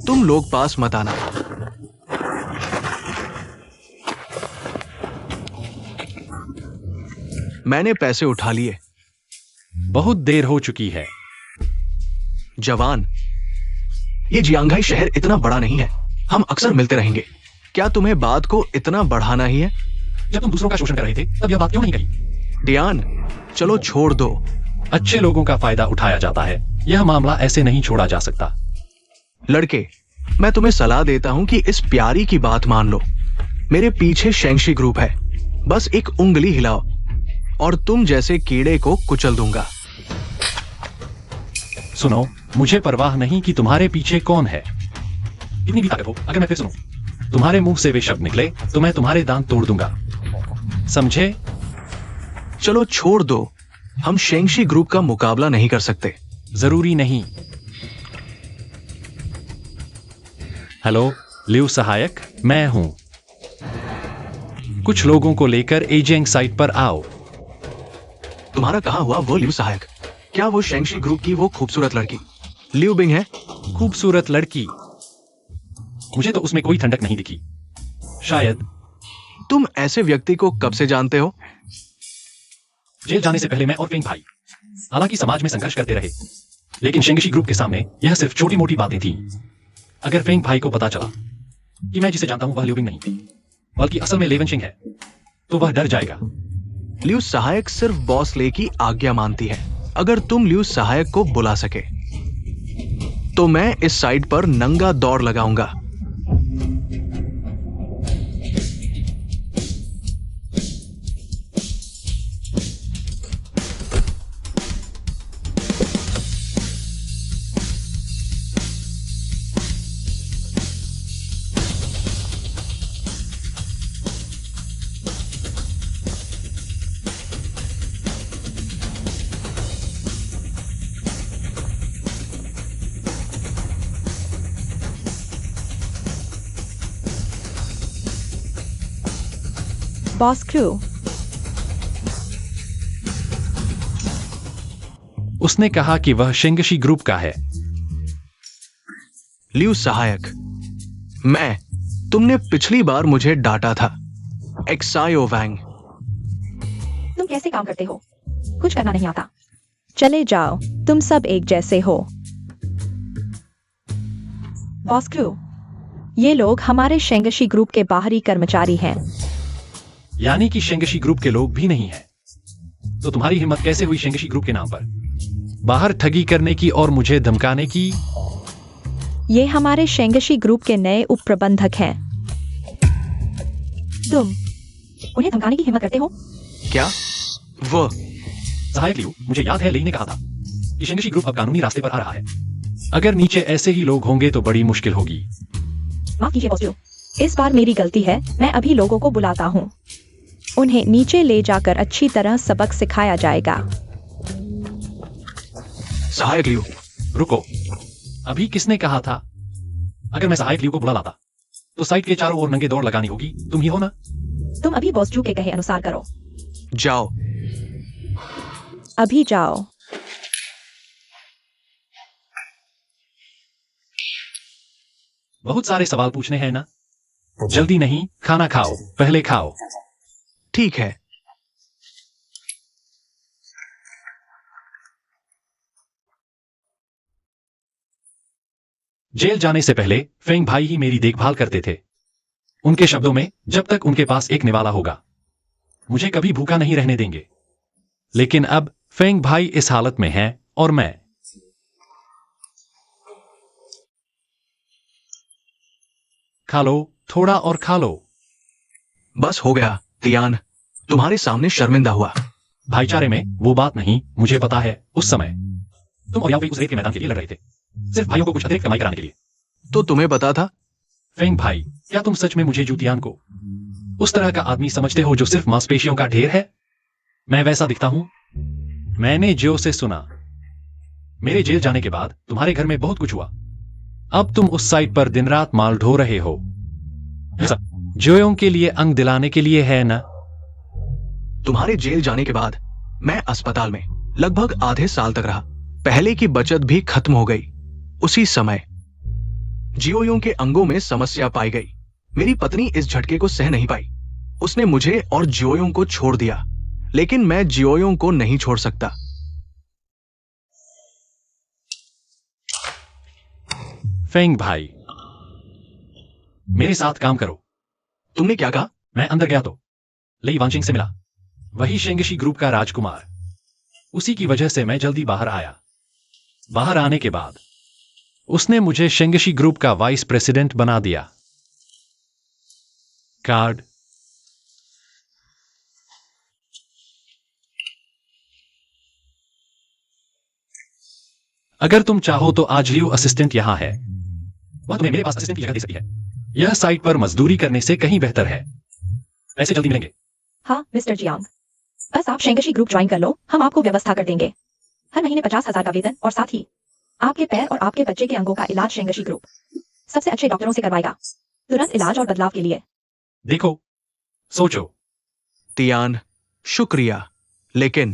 तुम लोग पास मत आना। मैंने पैसे उठा लिए। बहुत देर हो चुकी है। जवान, ये जियांगाई शहर इतना बड़ा नहीं है। हम अक्सर मिलते रहेंगे। क्या तुम्हें बात को इतना बढ़ाना ही है? जब तुम दूसरों का शोषण कर रहे थे, तब यह बात क्यों नहीं कही? डियान, चलो छोड़ दो। अच्छे लोगों का फायदा उठाया जाता है। यह मामला ऐसे नहीं छोड़ा जा सकता। लड़के, मैं तुम्हें सलाह देता हूं कि इस प्यारी की बात मान लो। मेरे पीछे शेंगशी ग्रुप है। बस एक उंगली हिलाओ और तुम जैसे कीड़े को कुचल दूंगा। सुनो, मुझे परवाह नहीं कि तुम्हारे पीछे कौन है। कितनी भी ताकत हो, अगर मैं फिर सुनूं तुम्हारे मुंह से वे शब्द निकले तो मैं तुम्हारे दांत तोड़ दूंगा, समझे? चलो छोड़ दो, हम शेंगशी ग्रुप का मुकाबला नहीं कर सकते। जरूरी नहीं। हेलो लियू सहायक, मैं हूं। कुछ लोगों को लेकर एजेंग साइट पर आओ। तुम्हारा कहा हुआ वो लियू सहायक, क्या वो शेंगशी ग्रुप की वो खूबसूरत लड़की लियू बिंग है? खूबसूरत लड़की? मुझे तो उसमें कोई ठंडक नहीं दिखी। शायद। तुम ऐसे व्यक्ति को कब से जानते हो? जेल जाने से पहले मैं और फेंग भाई हालांकि समाज में संघर्ष करते रहे, लेकिन शेंगशी ग्रुप के सामने यह सिर्फ छोटी मोटी बातें थी। अगर फेंग भाई को पता चला कि मैं जिसे जानता हूं वह लियू बिंग नहीं थी बल्कि असल में लेवन शिंग है, तो वह डर जाएगा। लियू सहायक सिर्फ बॉस ले की आज्ञा मानती है। अगर तुम लियू सहायक को बुला सके तो मैं इस साइट पर नंगा दौड़ लगाऊंगा। बॉस क्रू, उसने कहा कि वह शेंगशी ग्रुप का है। लियू सहायक, तुमने पिछली बार मुझे डांटा था। एक्सायो वैंग, तुम कैसे काम करते हो? कुछ करना नहीं आता। चले जाओ, तुम सब एक जैसे हो। बॉस क्रू, ये लोग हमारे शेंगशी ग्रुप के बाहरी कर्मचारी हैं। यानी कि शेंगशी ग्रुप के लोग भी नहीं हैं। तो तुम्हारी हिम्मत कैसे हुई शेंगशी ग्रुप के नाम पर बाहर ठगी करने की और मुझे धमकाने की? ये हमारे शेंगशी ग्रुप के नए उप प्रबंधक हैं। तुम उन्हें धमकाने की हिम्मत करते हो? क्या वो? सहायक लियू, मुझे याद है लेई ने कहा था कि शेंगशी ग्रुप अब कानूनी रास्ते पर आ रहा है। अगर नीचे ऐसे ही लोग होंगे तो बड़ी मुश्किल होगी। माफ कीजिए बॉस, इस बार मेरी गलती है। मैं अभी लोगों को बुलाता हूँ। उन्हें नीचे ले जाकर अच्छी तरह सबक सिखाया जाएगा। सहायक लियू, रुको, अभी किसने कहा था? अगर मैं सहायक लियू को बुला लाता तो साइट के चारों ओर नंगे दौड़ लगानी होगी। तुम ही हो ना? तुम अभी बॉस जू के कहे अनुसार करो। जाओ। अभी जाओ। बहुत सारे सवाल पूछने हैं ना? जल्दी नहीं, खाना खाओ, पहले खाओ। ठीक है। जेल जाने से पहले फेंग भाई ही मेरी देखभाल करते थे। उनके शब्दों में, जब तक उनके पास एक निवाला होगा मुझे कभी भूखा नहीं रहने देंगे। लेकिन अब फेंग भाई इस हालत में हैं और मैं। खा लो, थोड़ा और खा लो। बस हो गया तियान, तुम्हारे सामने शर्मिंदा हुआ। भाईचारे में वो बात नहीं, मुझे पता है। उस समय तुम और याओ उस रेत के मैदान के लिए लड़ रहे थे, सिर्फ भाइयों को कुछ अतिरिक्त कमाई कराने के लिए। तो तुम्हें पता था? फेंग भाई, क्या तुम सच में मुझे जूतियान को उस तरह का आदमी समझते हो जो सिर्फ मांसपेशियों का ढेर है? मैं वैसा दिखता हूं? मैंने जो से सुना, मेरे जेल जाने के बाद तुम्हारे घर में बहुत कुछ हुआ। अब तुम उस साइट पर दिन रात माल ढो रहे हो। जोयों के लिए अंग दिलाने के लिए है ना? तुम्हारे जेल जाने के बाद मैं अस्पताल में लगभग आधे साल तक रहा। पहले की बचत भी खत्म हो गई। उसी समय जियोयों के अंगों में समस्या पाई गई। मेरी पत्नी इस झटके को सह नहीं पाई। उसने मुझे और जियोयों को छोड़ दिया, लेकिन मैं जियोयों को नहीं छोड़ सकता। फेंग भाई, मेरे साथ काम करो। तुमने क्या कहा? मैं अंदर गया तो लेई वांशिंग से मिला, वही शेंगशी ग्रुप का राजकुमार। उसी की वजह से मैं जल्दी बाहर आया। बाहर आने के बाद उसने मुझे शेंगशी ग्रुप का वाइस प्रेसिडेंट बना दिया। कार्ड। अगर तुम चाहो तो आज लियू असिस्टेंट यहां है। वह तुम्हें मेरे पास असिस्टेंट की जगह दे सकती है। यह साइट पर मजदूरी करने से कहीं बेहतर है। पैसे जल्दी मिलेंगे। हाँ मिस्टर जियांग, बस आप शेंगशी ग्रुप ज्वाइन कर लो, हम आपको व्यवस्था कर देंगे। हर महीने 50,000 का वेतन और साथ ही आपके पैर और आपके बच्चे के अंगों का इलाज शेंगशी ग्रुप सबसे अच्छे डॉक्टरों से करवाएगा, तुरंत इलाज और बदलाव के लिए। देखो, सोचो। तियान, शुक्रिया, लेकिन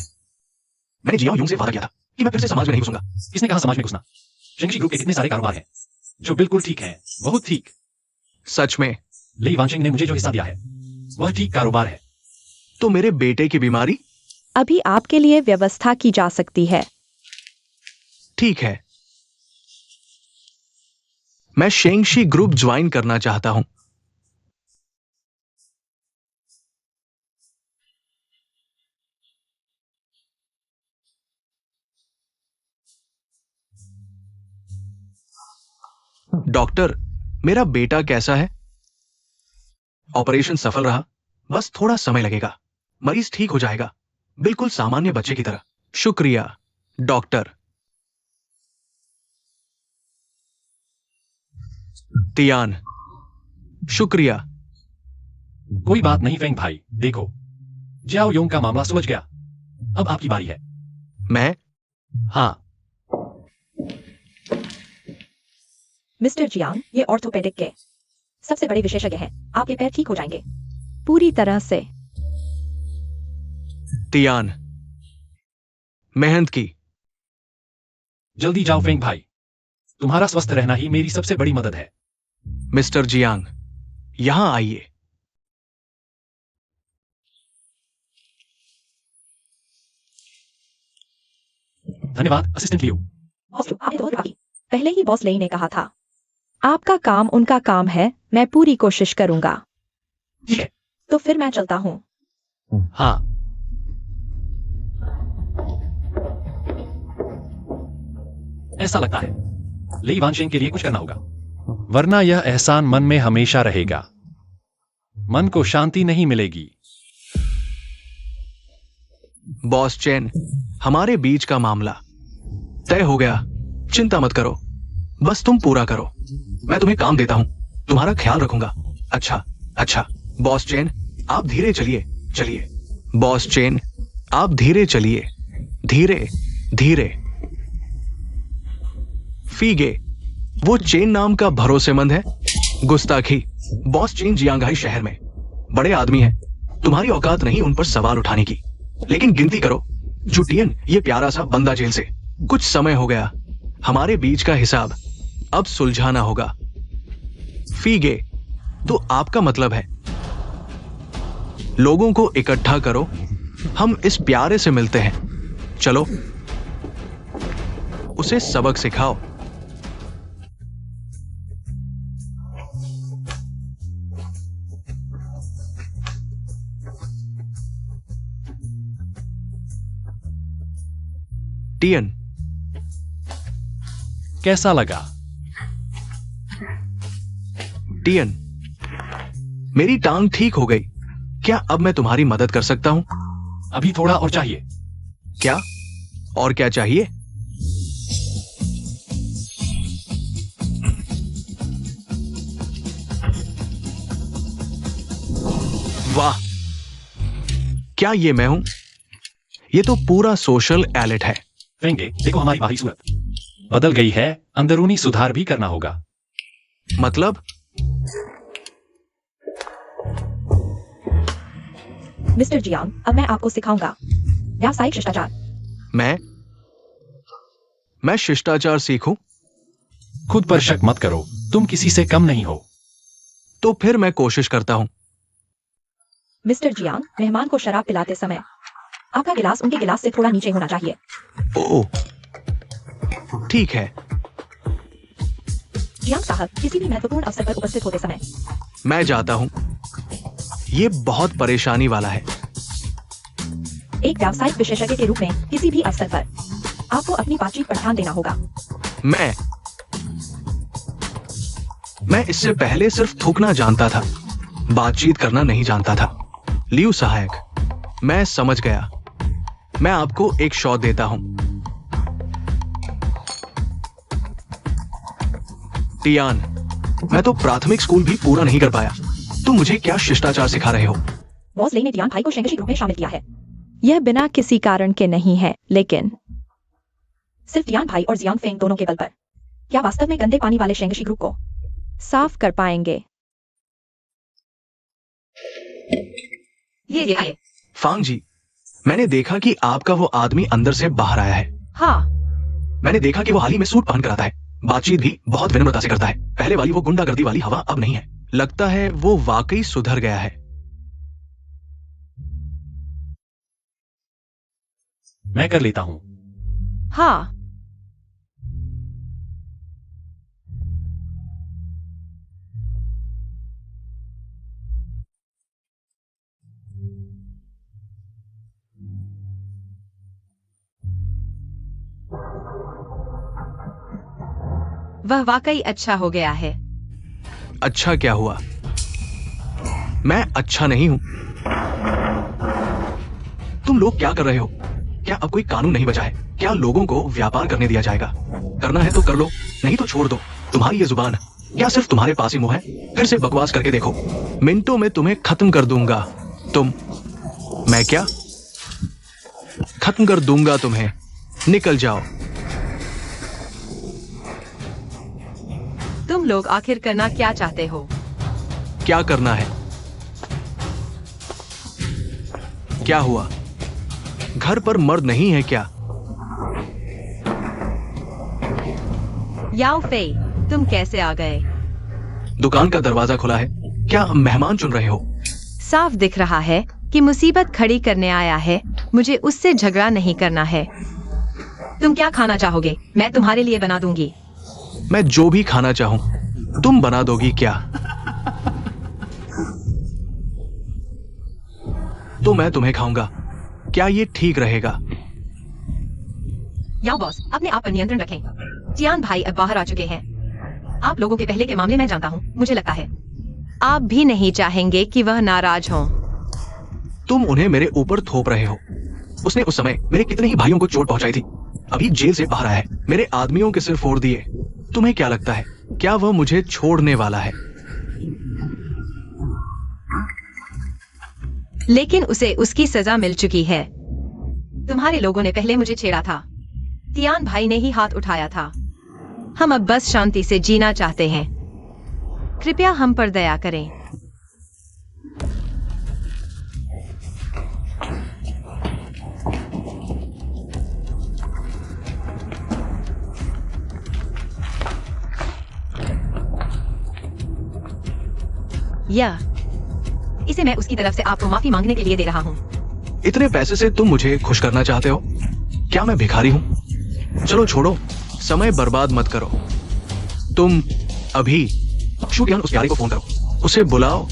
मैंने जियाओ यूंग से वादा किया था कि मैं फिर से समाज में नहीं घुसूंगा। किसने कहा समाज में घुसना? शेंगशी ग्रुप के कितने सारे कारोबार हैं जो बिल्कुल ठीक हैं, बहुत ठीक। सच में? ली वांशिंग ने मुझे जो हिस्सा दिया है वह ठीक कारोबार है। तो मेरे बेटे की बीमारी? अभी आपके लिए व्यवस्था की जा सकती है। ठीक है, मैं शेंगशी ग्रुप ज्वाइन करना चाहता हूं। डॉक्टर, मेरा बेटा कैसा है? ऑपरेशन सफल रहा, बस थोड़ा समय लगेगा। मरीज ठीक हो जाएगा, बिल्कुल सामान्य बच्चे की तरह। शुक्रिया डॉक्टर। तियान, शुक्रिया। कोई बात नहीं फेंग भाई। देखो, जियाओ योंग का मामला सुलझ गया। अब आपकी बारी है। मैं? हाँ, मिस्टर जियांग, ये ऑर्थोपेडिक के सबसे बड़े विशेषज्ञ हैं, आपके पैर ठीक हो जाएंगे पूरी तरह से। तियान, मेहनत की। जल्दी जाओ फेंग भाई। तुम्हारा स्वस्थ रहना ही मेरी सबसे बड़ी मदद है। मिस्टर जियांग, यहां आइए। धन्यवाद असिस्टेंट लियो। बॉस लू, आपने तो बहुत पहले ही बॉस लेई ने कहा था, आपका काम उनका काम है, मैं पूरी कोशिश करूंगा। ठीक है। तो फिर मैं चलता हूं। हाँ, ऐसा लगता है ली वांशिंग के लिए कुछ करना होगा, वरना यह एहसान मन में हमेशा रहेगा। मन को शांति नहीं मिलेगी। बॉस चेन, हमारे बीच का मामला तय हो गया, चिंता मत करो, बस तुम पूरा करो। मैं तुम्हें काम देता हूं, तुम्हारा ख्याल रखूंगा। अच्छा अच्छा। बॉस चेन, आप धीरे चलिए, चलिए। बॉस चेन, आप धीरे चलिए, धीरे धीरे। फीगे, वो चेन नाम का भरोसेमंद है? गुस्ताखी। बॉस चेन जियांगाई शहर में बड़े आदमी हैं, तुम्हारी औकात नहीं उन पर सवाल उठाने की। लेकिन गिनती करो, जुटियन, ये प्यारा सा बंदा जेल से। कुछ समय हो गया, हमारे बीच का हिसाब अब सुलझाना होगा। फीगे, तो आपका मतलब है लोगों को इकट्ठा करो, हम इस प्यारे से मिलते हैं। चलो, उसे सबक सिखाओ। टियन, कैसा लगा? टियन, मेरी टांग ठीक हो गई, क्या अब मैं तुम्हारी मदद कर सकता हूं? अभी थोड़ा और चाहिए। क्या? और क्या चाहिए? वाह, क्या ये मैं हूं? ये तो पूरा सोशल एलिट है। फेंगे, देखो हमारी बाहरी सूरत बदल गई है, अंदरूनी सुधार भी करना होगा। मतलब? मिस्टर जियांग, अब मैं आपको सिखाऊंगा व्यावसायिक शिष्टाचार। मैं शिष्टाचार सीखूं? खुद पर शक मत करो, तुम किसी से कम नहीं हो। तो फिर मैं कोशिश करता हूं। मिस्टर जियांग, मेहमान को शराब पिलाते समय आपका गिलास उनके गिलास से थोड़ा नीचे होना चाहिए। ओह, ठीक है। जियांग साहब, किसी भी महत्वपूर्ण अवसर पर उपस्थित होते समय मैं जाता हूं, ये बहुत परेशानी वाला है। एक व्यावसायिक विशेषज्ञ के रूप में किसी भी अवसर पर आपको अपनी बातचीत पर ध्यान देना होगा। मैं इससे पहले सिर्फ थूकना जानता था, बातचीत करना नहीं जानता था। लियू सहायक, मैं समझ गया। मैं आपको एक शॉट देता हूं। टियान, मैं तो प्राथमिक स्कूल भी पूरा नहीं कर पाया। तुम मुझे क्या शिष्टाचार सिखा रहे हो? बॉस ले ने टियान भाई को शेंगशी ग्रुप में शामिल किया है। यह बिना किसी कारण के नहीं है, लेकिन सिर्फ टियान भाई और जियांग फेंग दोनों के बल पर। क्या वास्तव में गंदे पानी वाले शेंगशी ग्रुप को साफ कर पाएंगे। ये आए। फांग जी, मैंने देखा कि आपका वो आदमी अंदर से बाहर आया है। हाँ, मैंने देखा कि वो हाल ही में सूट पहन कर आता है, बातचीत भी बहुत विनम्रता से करता है। पहले वाली वो गुंडागर्दी वाली हवा अब नहीं है। लगता है वो वाकई सुधर गया है। मैं कर लेता हूं। हाँ, वह वाकई अच्छा हो गया है। अच्छा क्या हुआ? मैं अच्छा नहीं हूं। तुम लोग क्या कर रहे हो? क्या अब कोई कानून नहीं बचा है? क्या लोगों को व्यापार करने दिया जाएगा? करना है तो कर लो, नहीं तो छोड़ दो। तुम्हारी ये जुबान क्या सिर्फ तुम्हारे पास ही मुंह है? फिर से बकवास करके देखो, मिनटों में तुम्हें खत्म कर दूंगा। मैं क्या खत्म कर दूंगा तुम्हें। निकल जाओ। तुम लोग आखिर करना क्या चाहते हो? क्या करना है? क्या हुआ? घर पर मर्द नहीं है क्या? याओ फेई, तुम कैसे आ गए? दुकान का दरवाजा खुला है। क्या मेहमान चुन रहे हो? साफ दिख रहा है कि मुसीबत खड़ी करने आया है। मुझे उससे झगड़ा नहीं करना है। तुम क्या खाना चाहोगे? मैं तुम्हारे लिए बना दूंगी। मैं जो भी खाना चाहूं तुम बना दोगी क्या? तो मैं तुम्हें खाऊंगा। क्या ये ठीक रहेगा? याओ बॉस, अपने आप पर नियंत्रण रखें। जियान भाई अब बाहर आ चुके हैं। आप लोगों के पहले के मामले मैं जानता हूँ। मुझे लगता है आप भी नहीं चाहेंगे कि वह नाराज हों। तुम उन्हें मेरे ऊपर थोप रहे हो। उसने उस समय मेरे कितने ही भाइयों को चोट पहुंचाई थी। अभी जेल से बाहर आया है, मेरे आदमियों के सिर फोड़ दिए। तुम्हें क्या लगता है, क्या वह मुझे छोड़ने वाला है? लेकिन उसे उसकी सजा मिल चुकी है। तुम्हारे लोगों ने पहले मुझे छेड़ा था। तियान भाई ने ही हाथ उठाया था। हम अब बस शांति से जीना चाहते हैं। कृपया हम पर दया करें। इसे मैं उसकी तरफ से आपको माफी मांगने के लिए दे रहा हूँ। इतने पैसे से तुम मुझे खुश करना चाहते हो? क्या मैं भिखारी हूं? चलो छोड़ो, समय बर्बाद मत करो। तुम अभी शुक्रियान उस प्यारे को फोन करो, उसे बुलाओ।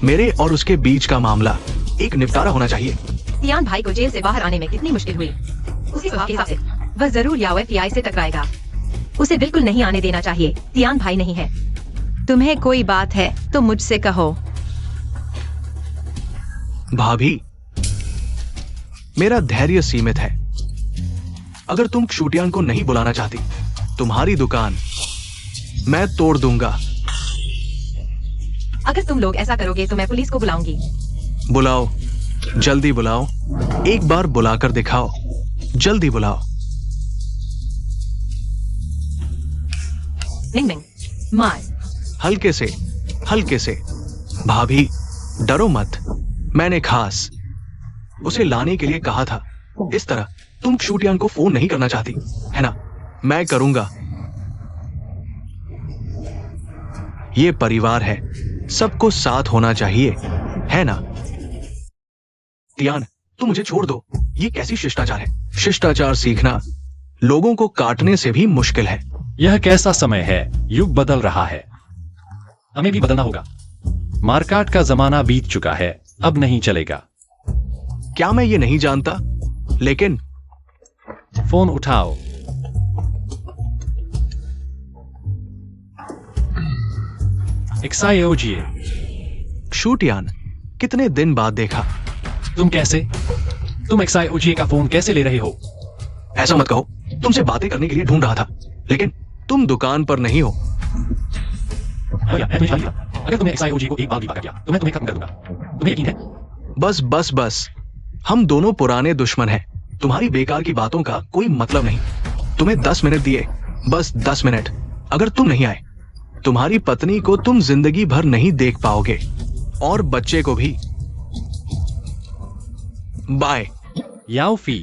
मेरे और उसके बीच का मामला एक निपटारा होना चाहिए। तियान भाई को जेल से बाहर आने में कितनी मुश्किल हुई। उसके स्वभाव के हिसाब से वह जरूर याओ एफटीआई से टकराएगा। उसे बिल्कुल नहीं आने देना चाहिए। तियान भाई नहीं है। तुम्हें कोई बात है तो मुझसे कहो। भाभी, मेरा धैर्य सीमित है। अगर तुम क्षुटियान को नहीं बुलाना चाहती, तुम्हारी दुकान मैं तोड़ दूंगा। अगर तुम लोग ऐसा करोगे तो मैं पुलिस को बुलाऊंगी। बुलाओ, जल्दी बुलाओ। एक बार बुलाकर दिखाओ, जल्दी बुलाओ। मिंग मिंग, मार। हल्के से, हल्के से। भाभी, डरो मत। मैंने खास उसे लाने के लिए कहा था। इस तरह तुम क्षुटियान को फोन नहीं करना चाहती, है ना? मैं करूंगा। ये परिवार है, सबको साथ होना चाहिए, है ना? तियान, तुम मुझे छोड़ दो। ये कैसी शिष्टाचार है? शिष्टाचार सीखना लोगों को काटने से भी मुश्किल है। यह कैसा समय है? युग बदल रहा है, हमें भी बदलना होगा। मारकाट का जमाना बीत चुका है, अब नहीं चलेगा। क्या मैं ये नहीं जानता? लेकिन फोन उठाओ। एक्साइओजी, क्षुटियान, कितने दिन बाद देखा। तुम कैसे? तुम एक्साइओजी का फोन कैसे ले रहे हो? ऐसा मत कहो। तुमसे बातें करने के लिए ढूंढ रहा था, लेकिन तुम दुकान पर नहीं हो। भैया मैं तुम्हें छुपा दिया। अगर तुमने XIOG को एक बार भी पकड़ लिया तो मैं तुम्हें खत्म कर दूंगा। तुम्हें यकीन है? बस बस बस, हम दोनों पुराने दुश्मन हैं। तुम्हारी बेकार की बातों का कोई मतलब नहीं। तुम्हें 10 मिनट दिए, बस 10 मिनट। अगर तुम नहीं आए, तुम्हारी पत्नी को तुम जिंदगी भर नहीं देख पाओगे, और बच्चे को भी। बाय। याओ फी।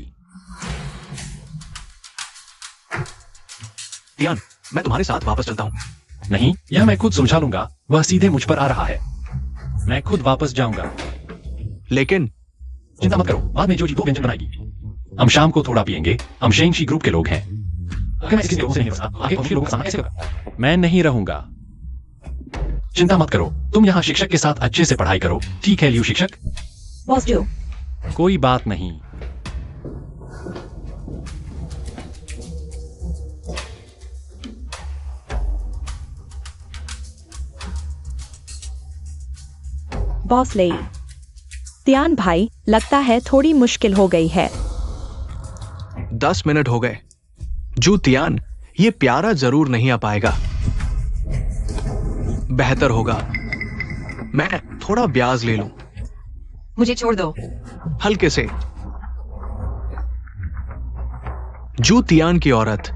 टियान, मैं तुम्हारे साथ वापस चलता हूँ। नहीं, यह मैं खुद सुलझा लूंगा। वह सीधे मुझ पर आ रहा है। मैं खुद वापस जाऊंगा। लेकिन चिंता मत करो, बाद में जोजी 2 व्यंजन बनाएगी। हम शाम को थोड़ा पियेंगे। हम शेंगशी ग्रुप के लोग हैं। अगर मैं किसी लोगों से नहीं बसा, आगे उनके लोगों का सामना कैसे होगा? मैं नहीं रहूंगा। चिंता मत करो, तुम यहाँ शिक्षक के साथ अच्छे से पढ़ाई करो। ठीक है लियू शिक्षक? बॉस जो, कोई बात नहीं। बॉस लेई। तियान भाई, लगता है थोड़ी मुश्किल हो गई है। 10 मिनट हो गए। जू तियान, ये प्यारा जरूर नहीं आ पाएगा। बेहतर होगा मैं थोड़ा ब्याज ले लूं, मुझे छोड़ दो। हल्के से। जू तियान की औरत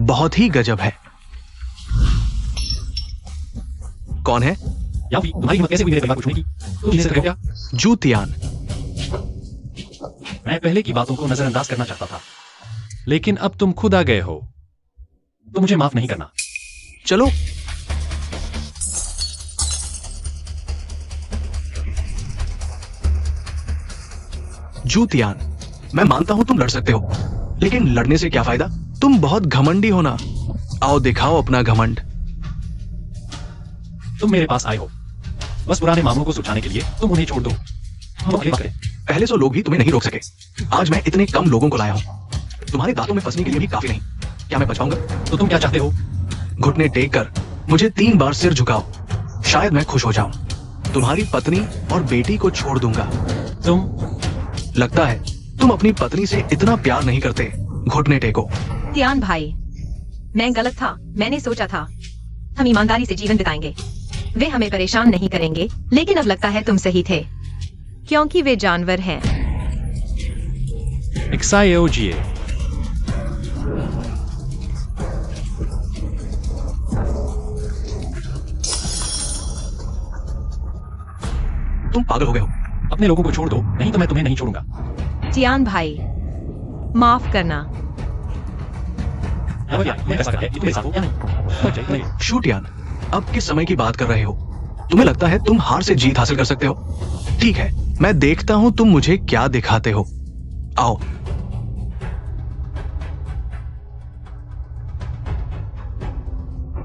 बहुत ही गजब है। कौन है? याओ फी, तुम्हारी हिम्मत कैसे हुई मेरे परिवार को छूने की? तुम जिसे कर क्या? जू तियान। मैं पहले की बातों को नजरअंदाज करना चाहता था, लेकिन अब तुम खुद आ गए हो, तो मुझे माफ नहीं करना। चलो। जू तियान, मैं मानता हूं तुम लड़ सकते हो, लेकिन लड़ने से क्या फायदा? तुम बहुत घमंडी हो ना। आओ दिखाओ अपना घमंड। तुम मेरे पास आए हो बस पुराने मामलों को सुलझाने के लिए। तुम उन्हें छोड़ दो, हम अगली बात करें। पहले सो लोग भी तुम्हें नहीं रोक सके। आज मैं इतने कम लोगों को लाया हूं। तुम्हारे दांतों में फंसने के लिए भी काफी नहीं। क्या मैं बच पाऊंगा? तो तुम क्या चाहते हो? घुटने टेक कर मुझे 3 बार सिर झुकाओ, शायद मैं खुश हो जाऊं। तुम्हारी पत्नी और बेटी को छोड़ दूंगा। तुम लगता है तुम अपनी पत्नी से इतना प्यार नहीं करते। घुटने टेको। तियान भाई, मैं गलत था। मैंने सोचा था हम ईमानदारी से जीवन बिताएंगे, वे हमें परेशान नहीं करेंगे, लेकिन अब लगता है तुम सही थे, क्योंकि वे जानवर हैं। XIOG। तुम पागल हो गए हो। अपने लोगों को छोड़ दो, नहीं तो मैं तुम्हें नहीं छोड़ूंगा। तियान भाई, माफ करना। याओ फी, मैं ऐसा करता है, तुम्हें साथ हो या नहीं? शू टियान, अब किस समय की बात कर रहे हो? तुम्हें लगता है तुम हार से जीत हासिल कर सकते हो? ठीक है, मैं देखता हूं तुम मुझे क्या दिखाते हो। आओ।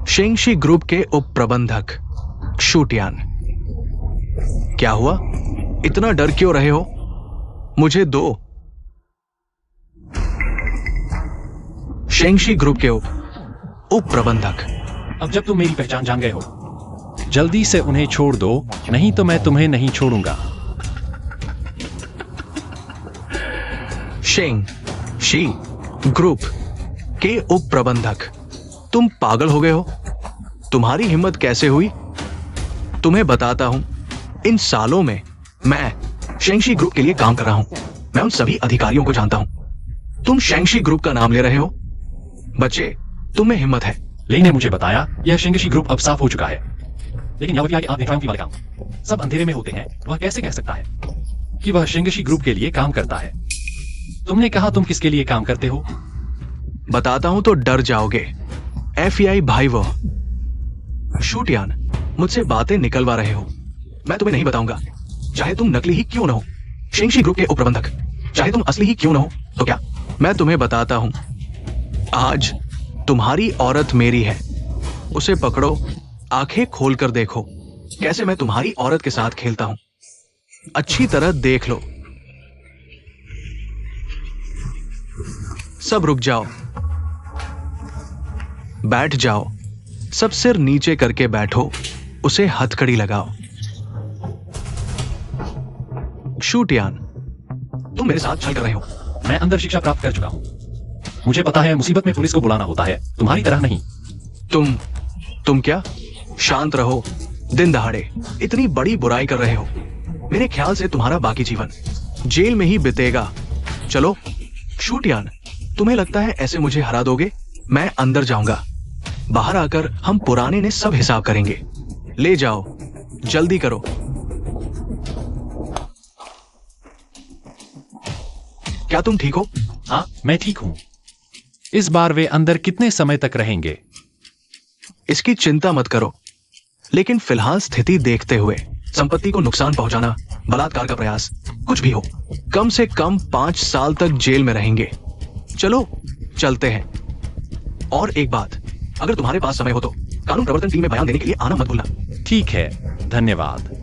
शेंगशी ग्रुप के उप प्रबंधक शू टियान। क्या हुआ? इतना डर क्यों रहे हो? मुझे दो। शेंगशी ग्रुप के उप प्रबंधक। अब जब तुम मेरी पहचान जान गए हो, जल्दी से उन्हें छोड़ दो, नहीं तो मैं तुम्हें नहीं छोड़ूंगा। शेंग शी ग्रुप के उप प्रबंधक, तुम पागल हो गए हो? तुम्हारी हिम्मत कैसे हुई? तुम्हें बताता हूं, इन सालों में मैं शेंगशी ग्रुप के लिए काम कर रहा हूं। मैं उन सभी अधिकारियों को जानता हूं। तुम शेंगशी ग्रुप का नाम ले रहे हो? बच्चे, तुम में हिम्मत है। लेई ने मुझे बताया यह शेंगशी ग्रुप अब साफ हो चुका है, लेकिन याओ फी आगे आप देख रहे हो वाले काम सब अंधेरे में होते हैं। वह कैसे कह सकता है कि वह शेंगशी ग्रुप के लिए काम करता है? तुमने कहा तुम किसके लिए काम करते हो? बताता हूं तो डर जाओगे। FBI भाई वो। शू टियान, मुझसे बातें निकलवा रहे हो। मैं तुम्हें नहीं बताऊंगा, चाहे तुम नकली ही क्यों न हो। शेंगशी ग्रुप के उप प्रबंधक, चाहे तुम असली ही क्यों न हो। तो क्या? मैं तुम्हें बताता हूं। आज तुम्हारी औरत मेरी है, उसे पकड़ो, आंखें खोलकर देखो कैसे मैं तुम्हारी औरत के साथ खेलता हूं। अच्छी तरह देख लो। सब रुक जाओ, बैठ जाओ। सब सिर नीचे करके बैठो, उसे हथकड़ी लगाओ। शू टियान, तुम मेरे साथ छल कर रहे हो। मैं अंदर शिक्षा प्राप्त कर चुका हूं। मुझे पता है मुसीबत में पुलिस को बुलाना होता है, तुम्हारी तरह नहीं। तुम क्या? शांत रहो। दिन दहाड़े इतनी बड़ी बुराई कर रहे हो। मेरे ख्याल से तुम्हारा बाकी जीवन जेल में ही बीतेगा। चलो शूटियान, तुम्हें लगता है ऐसे मुझे हरा दोगे? मैं अंदर जाऊंगा। बाहर आकर हम पुराने ने सब हिसाब करेंगे। ले जाओ, जल्दी करो। क्या तुम ठीक हो? हाँ, मैं ठीक हूं। इस बार वे अंदर कितने समय तक रहेंगे? इसकी चिंता मत करो, लेकिन फिलहाल स्थिति देखते हुए संपत्ति को नुकसान पहुंचाना, बलात्कार का प्रयास, कुछ भी हो, कम से कम 5 साल तक जेल में रहेंगे। चलो चलते हैं। और एक बात, अगर तुम्हारे पास समय हो तो कानून प्रवर्तन टीम में बयान देने के लिए आना मत भूलना। ठीक है, धन्यवाद।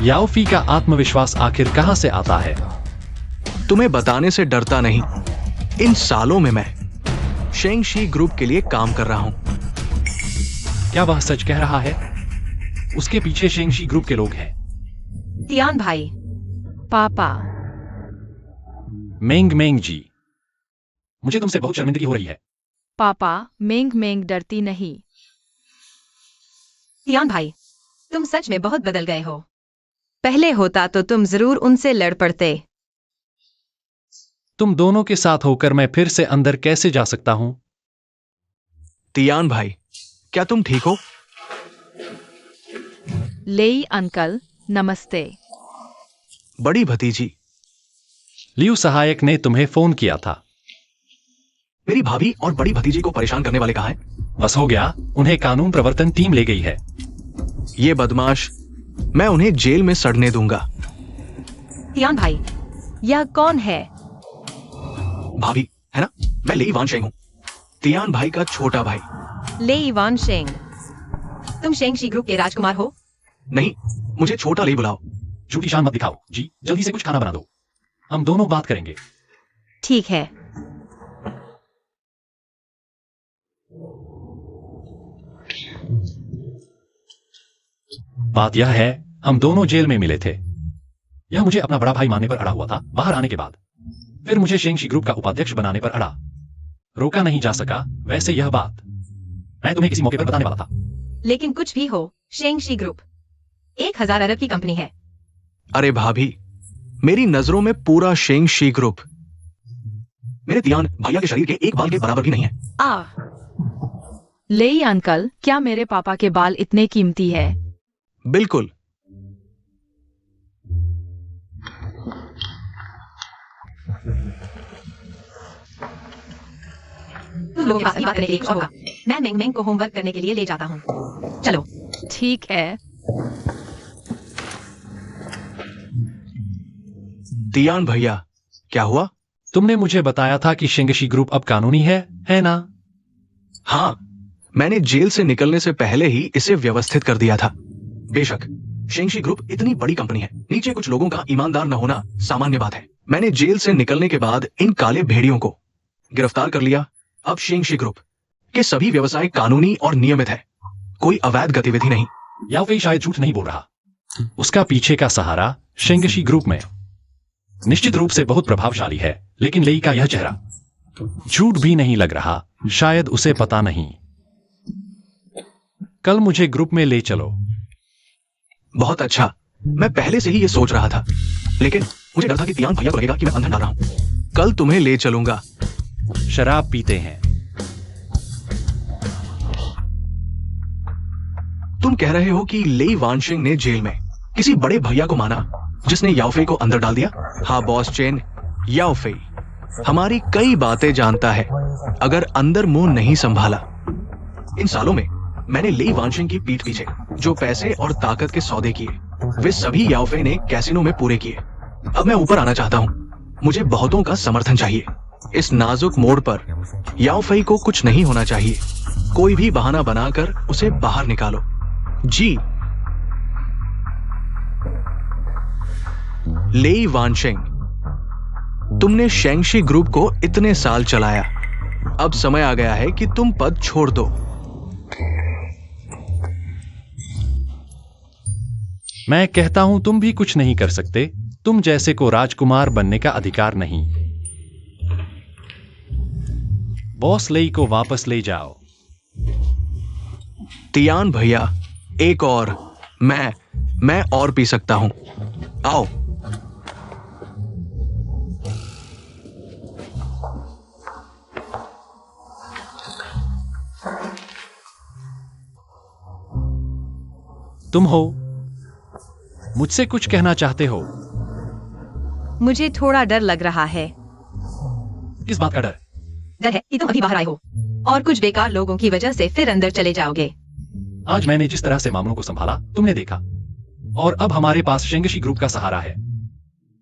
याओफी का आत्मविश्वास आखिर कहां से आता है? तुम्हें बताने से डरता नहीं। इन सालों में मैं शेंगशी ग्रुप के लिए काम कर रहा हूं। क्या वह सच कह रहा है? उसके पीछे शेंगशी ग्रुप के लोग हैं। तियान भाई, पापा, मेंग मेंग जी, मुझे तुमसे बहुत शर्मिंदगी हो रही है। पापा, मेंग मेंग डरती नहीं। तियान भाई, तुम सच में बहुत बदल गए हो। पहले होता तो तुम जरूर उनसे लड़ पड़ते। तुम दोनों के साथ होकर मैं फिर से अंदर कैसे जा सकता हूं? तियान भाई, क्या तुम ठीक हो? लेई अंकल, नमस्ते। बड़ी भतीजी, लियू सहायक ने तुम्हें फोन किया था। मेरी भाभी और बड़ी भतीजी को परेशान करने वाले कहाँ हैं? बस हो गया, उन्हें कानून प्रवर्तन टीम ले गई है। ये बदमाश, मैं उन्हें जेल में सड़ने दूंगा। तियान भाई, यह कौन है? भाभी, है ना? मैं लेई वानशेंग हूं, तियान भाई का छोटा भाई। लेई वानशेंग, तुम शेंगशी ग्रुप के राजकुमार हो? नहीं, मुझे छोटा लेई बुलाओ। झूठी शान मत दिखाओ जी, जल्दी से कुछ खाना बना दो, हम दोनों बात करेंगे। ठीक है। बात यह है, हम दोनों जेल में मिले थे। यह मुझे अपना बड़ा भाई मानने पर अड़ा हुआ था। बाहर आने के बाद फिर मुझे शेंगशी ग्रुप का उपाध्यक्ष बनाने पर अड़ा। रोका नहीं जा सका। वैसे यह बात मैं तुम्हें किसी मौके पर बताने वाला था। लेकिन कुछ भी हो, शेंगशी ग्रुप 1000 अरब की कंपनी है। अरे भाभी, मेरी नजरों में पूरा शेंगशी ग्रुप मेरे तियान भैया के शरीर के एक बाल के बराबर भी नहीं है। लेई अंकल, क्या मेरे पापा के बाल इतने कीमती है? बिल्कुल। तुम लोगों के पास अभी बात करने के लिए कुछ और होगा। मैं मेंग मेंग को होमवर्क करने के लिए ले जाता हूँ। चलो। ठीक है। तियान भैया, क्या हुआ? तुमने मुझे बताया था कि शेंगशी ग्रुप अब कानूनी है ना? हाँ, मैंने जेल से निकलने से पहले ही इसे व्यवस्थित कर दिया था। बेशक शेंगशी ग्रुप इतनी बड़ी कंपनी है, नीचे कुछ लोगों का ईमानदार न होना सामान्य बात है। मैंने जेल से निकलने के बाद इन काले भेड़ियों को गिरफ्तार कर लिया। अब शेंगशी ग्रुप के सभी व्यवसाय कानूनी और नियमित है, कोई अवैध गतिविधि नहीं। याओफी शायद झूठ नहीं बोल रहा। उसका पीछे का सहारा शेंगशी ग्रुप में निश्चित रूप से बहुत प्रभावशाली है, लेकिन लेई का यह चेहरा झूठ भी नहीं लग रहा। शायद उसे पता नहीं। कल मुझे ग्रुप में ले चलो। बहुत अच्छा, मैं पहले से ही ये सोच रहा था, लेकिन मुझे डर था कि तियान भैया को लगेगा कि मैं अंधन डाल रहा हूं। कल तुम्हें ले चलूंगा। शराब पीते हैं। तुम कह रहे हो कि लेई वानशिंग ने जेल में किसी बड़े भैया को माना जिसने याओफे को अंदर डाल दिया? हाँ बॉस चेन, याओफे हमारी कई बातें जानता है, अगर अंदर मुंह नहीं संभाला। इन सालों में मैंने लेई वानशिंग की पीठ पीछे जो पैसे और ताकत के सौदे किए, वे सभी याओफे ने कैसीनो में पूरे किए। अब मैं ऊपर आना चाहता हूँ। मुझे बहुतों का समर्थन चाहिए। इस नाजुक मोड़ पर याओफे को कुछ नहीं होना चाहिए। कोई भी बहाना बनाकर उसे बाहर निकालो। जी। लेई वानशिंग, तुमने शेंगशी ग्रुप को इतने साल चलाया, अब समय आ गया है कि तुम पद छोड़ दो। मैं कहता हूं तुम भी कुछ नहीं कर सकते। तुम जैसे को राजकुमार बनने का अधिकार नहीं। बॉस लेई को वापस ले जाओ। तियान भैया, एक और। मैं और पी सकता हूं। आओ। तुम हो, मुझसे कुछ कहना चाहते हो? मुझे थोड़ा डर लग रहा है। किस बात का डर? डर है कि तुम अभी बाहर आए हो और कुछ बेकार लोगों की वजह से फिर अंदर चले जाओगे। आज मैंने जिस तरह से मामलों को संभाला तुमने देखा, और अब हमारे पास शेंगशी ग्रुप का सहारा है।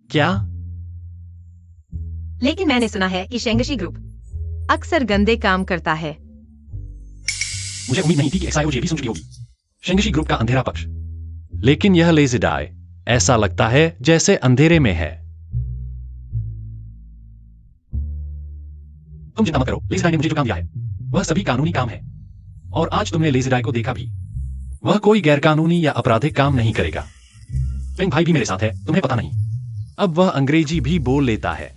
क्या? लेकिन मैंने सुना है कि शेंगशी ग्रुप अक्सर गंदे काम करता है। मुझे उम्मीद नहीं थी कि XIOJ भी सुन चुकी होगी। शेंगशी ग्रुप का अंधेरा पक्ष। लेकिन यह लेज़ी डाई ऐसा लगता है जैसे अंधेरे में है। तुम चिंता मत करो, लेज़ी डाई ने मुझे जो काम दिया है वह सभी कानूनी काम है, और आज तुमने लेज़ी डाई को देखा भी। वह कोई गैरकानूनी या आपराधिक काम नहीं करेगा। फेंग भाई भी मेरे साथ है, तुम्हें पता नहीं। अब वह अंग्रेजी भी बोल लेता है।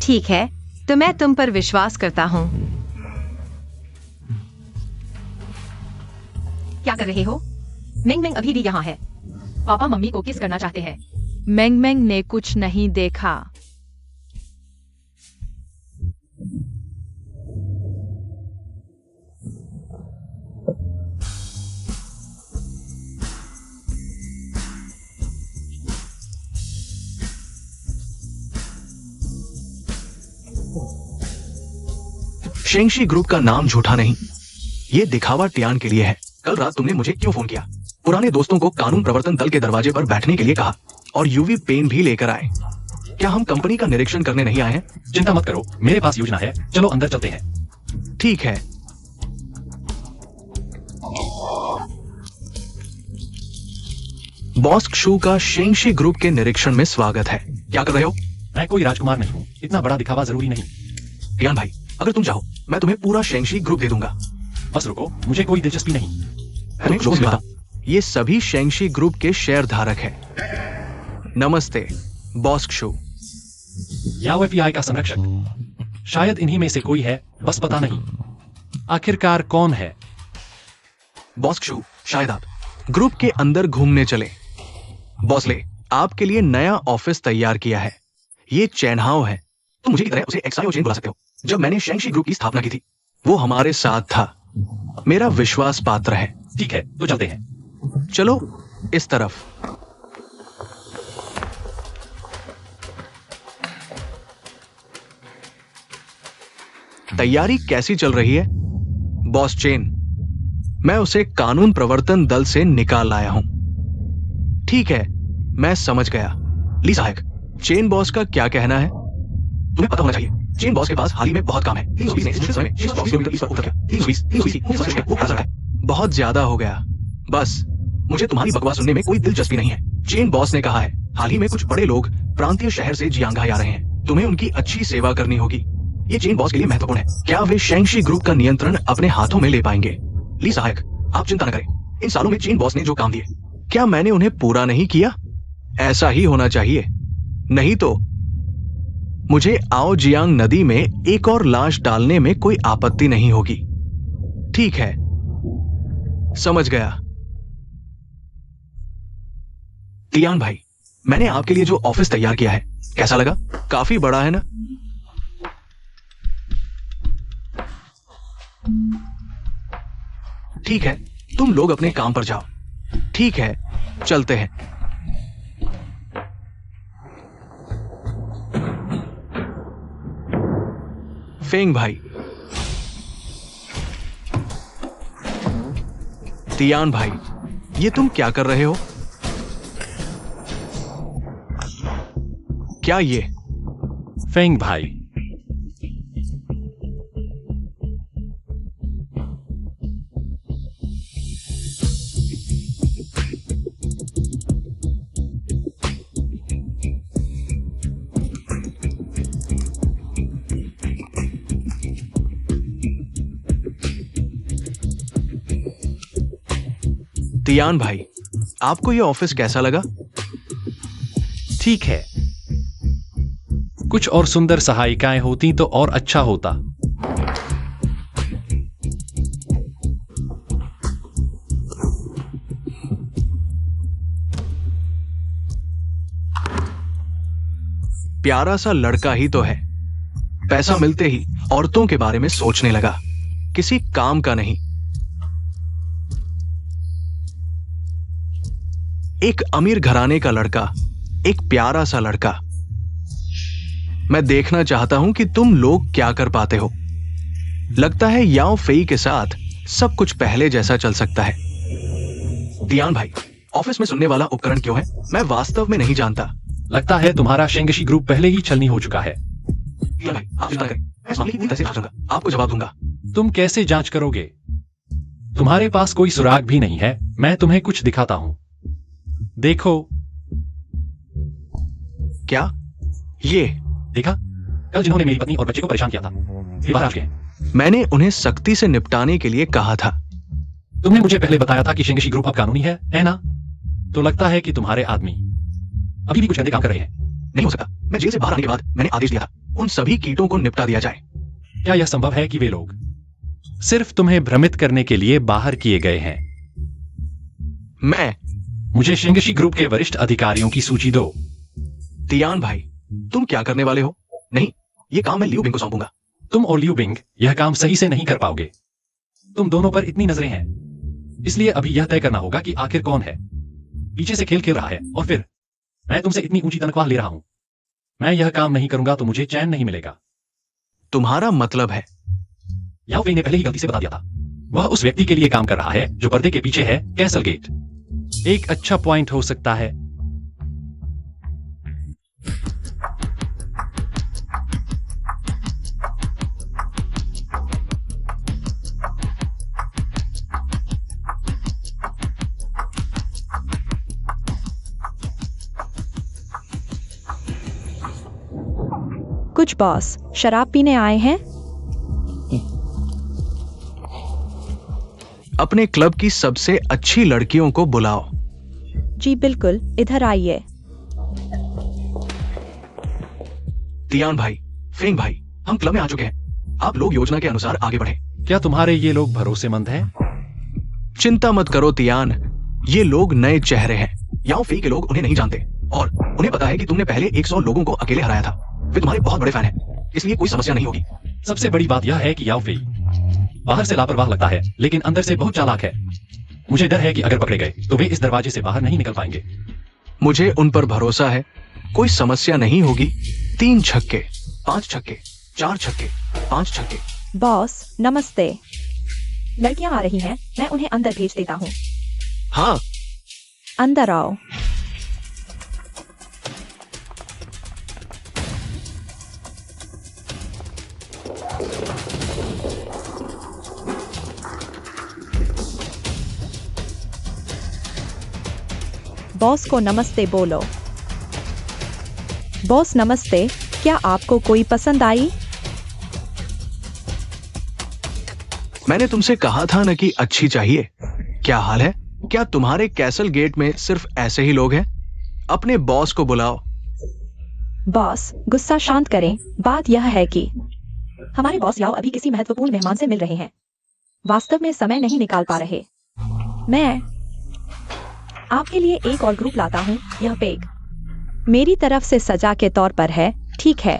ठीक है, तो मैं तुम पर विश्वास करता हूँ। क्या कर रहे हो? मिंग मिंग अभी भी यहाँ है। पापा मम्मी को किस करना चाहते हैं? मेंग मेंग ने कुछ नहीं देखा। शेंगशी ग्रुप का नाम झूठा नहीं, ये दिखावा टियान के लिए है। कल रात तुमने मुझे क्यों फोन किया? पुराने दोस्तों को कानून प्रवर्तन दल के दरवाजे पर बैठने के लिए कहा और यूवी पेन भी लेकर आए। क्या हम कंपनी का निरीक्षण करने नहीं आए हैं? चिंता मत करो, मेरे पास योजना है। चलो अंदर चलते हैं। ठीक है। बॉस क्षु का शेंगशी ग्रुप के निरीक्षण में स्वागत है। क्या कर रहे हो? मैं कोई राजकुमार नहीं हूँ, इतना बड़ा दिखावा जरूरी नहीं। टियान भाई, अगर तुम चाहो मैं तुम्हें पूरा शेंगशी ग्रुप दे दूंगा। बस रुको, मुझे कोई दिलचस्पी नहीं। अरे क्लोज बता। ये सभी शेंगशी ग्रुप के शेयर धारक हैं। नमस्ते बॉस क्षु। याओ FBI का संरक्षक। शायद इन्हीं में से कोई है, बस पता नहीं। आखिरकार कौन है? बॉस क्षु, शायद आप ग्रुप के अंदर घूमने चले। बॉस ले, आपके लिए नया ऑफिस तैयार किया है। ये चैनहाओ है। तुम मुझे की तरह उसे XIOJ बुला सकते हो। जब मैंने शेंगशी ग्रुप की स्थापना की थी वो हमारे साथ था। मेरा विश्वास पात्र है। ठीक है, तो चलते हैं। चलो इस तरफ। तैयारी कैसी चल रही है? बॉस चेन, मैं उसे कानून प्रवर्तन दल से निकाल लाया हूं। ठीक है, मैं समझ गया। ली सहायक, चेन बॉस का क्या कहना है? तुम्हें पता होना चाहिए, चेन बॉस के पास हाल ही में बहुत काम है। बहुत ज्यादा हो गया। बस मुझे तुम्हारी बकवास सुनने में कोई दिलचस्पी नहीं है। चेन बॉस ने कहा है हाल ही में कुछ बड़े लोग प्रांतीय शहर से जियांघाई आ रहे हैं। तुम्हें उनकी अच्छी सेवा करनी होगी। ये चेन बॉस के लिए महत्वपूर्ण है। क्या वे शेंगशी ग्रुप का नियंत्रण अपने हाथों में ले पाएंगे? ली सहायक, आप चिंता न करें। इन सालों में चेन बॉस ने जो काम दिए, क्या मैंने उन्हें पूरा नहीं किया? ऐसा ही होना चाहिए, नहीं तो मुझे आओ जियांग नदी में एक और लाश डालने में कोई आपत्ति नहीं होगी। ठीक है, समझ गया। तियान भाई, मैंने आपके लिए जो ऑफिस तैयार किया है कैसा लगा? काफी बड़ा है ना? ठीक है, तुम लोग अपने काम पर जाओ। ठीक है, चलते हैं। फेंग भाई, तियान भाई, ये तुम क्या कर रहे हो? क्या ये? फेंग भाई, तियान भाई, आपको ये ऑफिस कैसा लगा? ठीक है। कुछ और सुंदर सहायिकाएं होती तो और अच्छा होता। प्यारा सा लड़का ही तो है। पैसा मिलते ही औरतों के बारे में सोचने लगा, किसी काम का नहीं। एक अमीर घराने का लड़का, एक प्यारा सा लड़का। मैं देखना चाहता हूं कि तुम लोग क्या कर पाते हो। लगता है याओ फेई के साथ सब कुछ पहले जैसा चल सकता है। दियान भाई, ऑफिस में सुनने वाला उपकरण क्यों है? मैं वास्तव में नहीं जानता। लगता है तुम्हारा शेंगशी ग्रुप पहले ही छलनी हो चुका है। दियान भाई, आप चिंता करें, मैं इस मामले की पूरी तरह से जांच करूंगा, आपको जवाब दूंगा। तुम कैसे जांच करोगे? तुम्हारे पास कोई सुराग भी नहीं है। मैं तुम्हें कुछ दिखाता हूं, देखो। क्या? ये देखा? कल जिन्होंने मेरी पत्नी और बच्चे को परेशान किया था, वे बाहर आ चुके हैं। मैंने उन्हें सख्ती से निपटाने के लिए कहा था। तुमने मुझे पहले बताया था कि शेंगशी ग्रुप अब कानूनी है ना? तो लगता है कि तुम्हारे आदमी अभी भी कुछ गंदे काम कर रहे हैं। नहीं हो सकता। मैं जेल से बाहर आने के बाद मैंने आदेश दिया था, उन सभी कीटों को निपटा दिया जाए। क्या यह संभव है कि वे लोग सिर्फ तुम्हें भ्रमित करने के लिए बाहर किए गए हैं? मुझे शेंगशी ग्रुप के वरिष्ठ अधिकारियों की सूची दो। तियान भाई, तुम क्या करने वाले हो? नहीं, ये काम मैं लियू बिंग को सौंपूंगा। तुम और लियू बिंग यह काम सही से नहीं कर पाओगे। तुम दोनों पर इतनी नजरें हैं, इसलिए अभी यह तय करना होगा कि आखिर कौन है पीछे से खेल खेल रहा है। और फिर मैं तुमसे इतनी ऊंची तनख्वाह ले रहा हूं। मैं यह काम नहीं करूंगा तो मुझे चैन नहीं मिलेगा। तुम्हारा मतलब है? याओ फेई ने पहले ही गलती से बता दिया था। वह उस व्यक्ति के लिए काम कर रहा है जो पर्दे के पीछे है, कैसल गेट। एक अच्छा पॉइंट हो सकता है। कुछ बॉस शराब पीने आए हैं? अपने क्लब की सबसे अच्छी लड़कियों को बुलाओ। जी बिल्कुल, इधर आइए। तियान भाई, फेंग भाई, हम क्लब में आ चुके हैं। आप लोग योजना के अनुसार आगे बढ़े। क्या तुम्हारे ये लोग भरोसेमंद हैं? चिंता मत करो तियान, ये लोग नए चेहरे हैं। याओ फेई के लोग उन्हें नहीं जानते और उन्हें पता है कि तुमने पहले 100 लोगों को अकेले हराया था। वे तुम्हारे बहुत बड़े फैन हैं, इसलिए कोई समस्या नहीं होगी। सबसे बड़ी बात यह है कि याओ फेई बाहर से लापरवाह लगता है, लेकिन अंदर से बहुत चालाक है। मुझे डर है कि अगर पकड़े गए तो वे इस दरवाजे से बाहर नहीं निकल पाएंगे। मुझे उन पर भरोसा है, कोई समस्या नहीं होगी। 3 छक्के, 5 छक्के, 4 छक्के, 5 छक्के। बॉस नमस्ते। लड़कियां आ रही हैं, मैं उन्हें अंदर भेज देता हूँ। हाँ, अंदर आओ। बॉस को नमस्ते बोलो। बॉस नमस्ते, क्या आपको कोई पसंद आई? मैंने तुमसे कहा था ना कि अच्छी चाहिए। क्या हाल है? क्या तुम्हारे कैसल गेट में सिर्फ ऐसे ही लोग हैं? अपने बॉस को बुलाओ। बॉस गुस्सा शांत करें। बात यह है कि हमारे बॉस याओ अभी किसी महत्वपूर्ण मेहमान से मिल रहे हैं, वास्तव में समय नहीं निकाल पा रहे। मैं आपके लिए एक और ग्रुप लाता हूं। यह पेग मेरी तरफ से सजा के तौर पर है, ठीक है?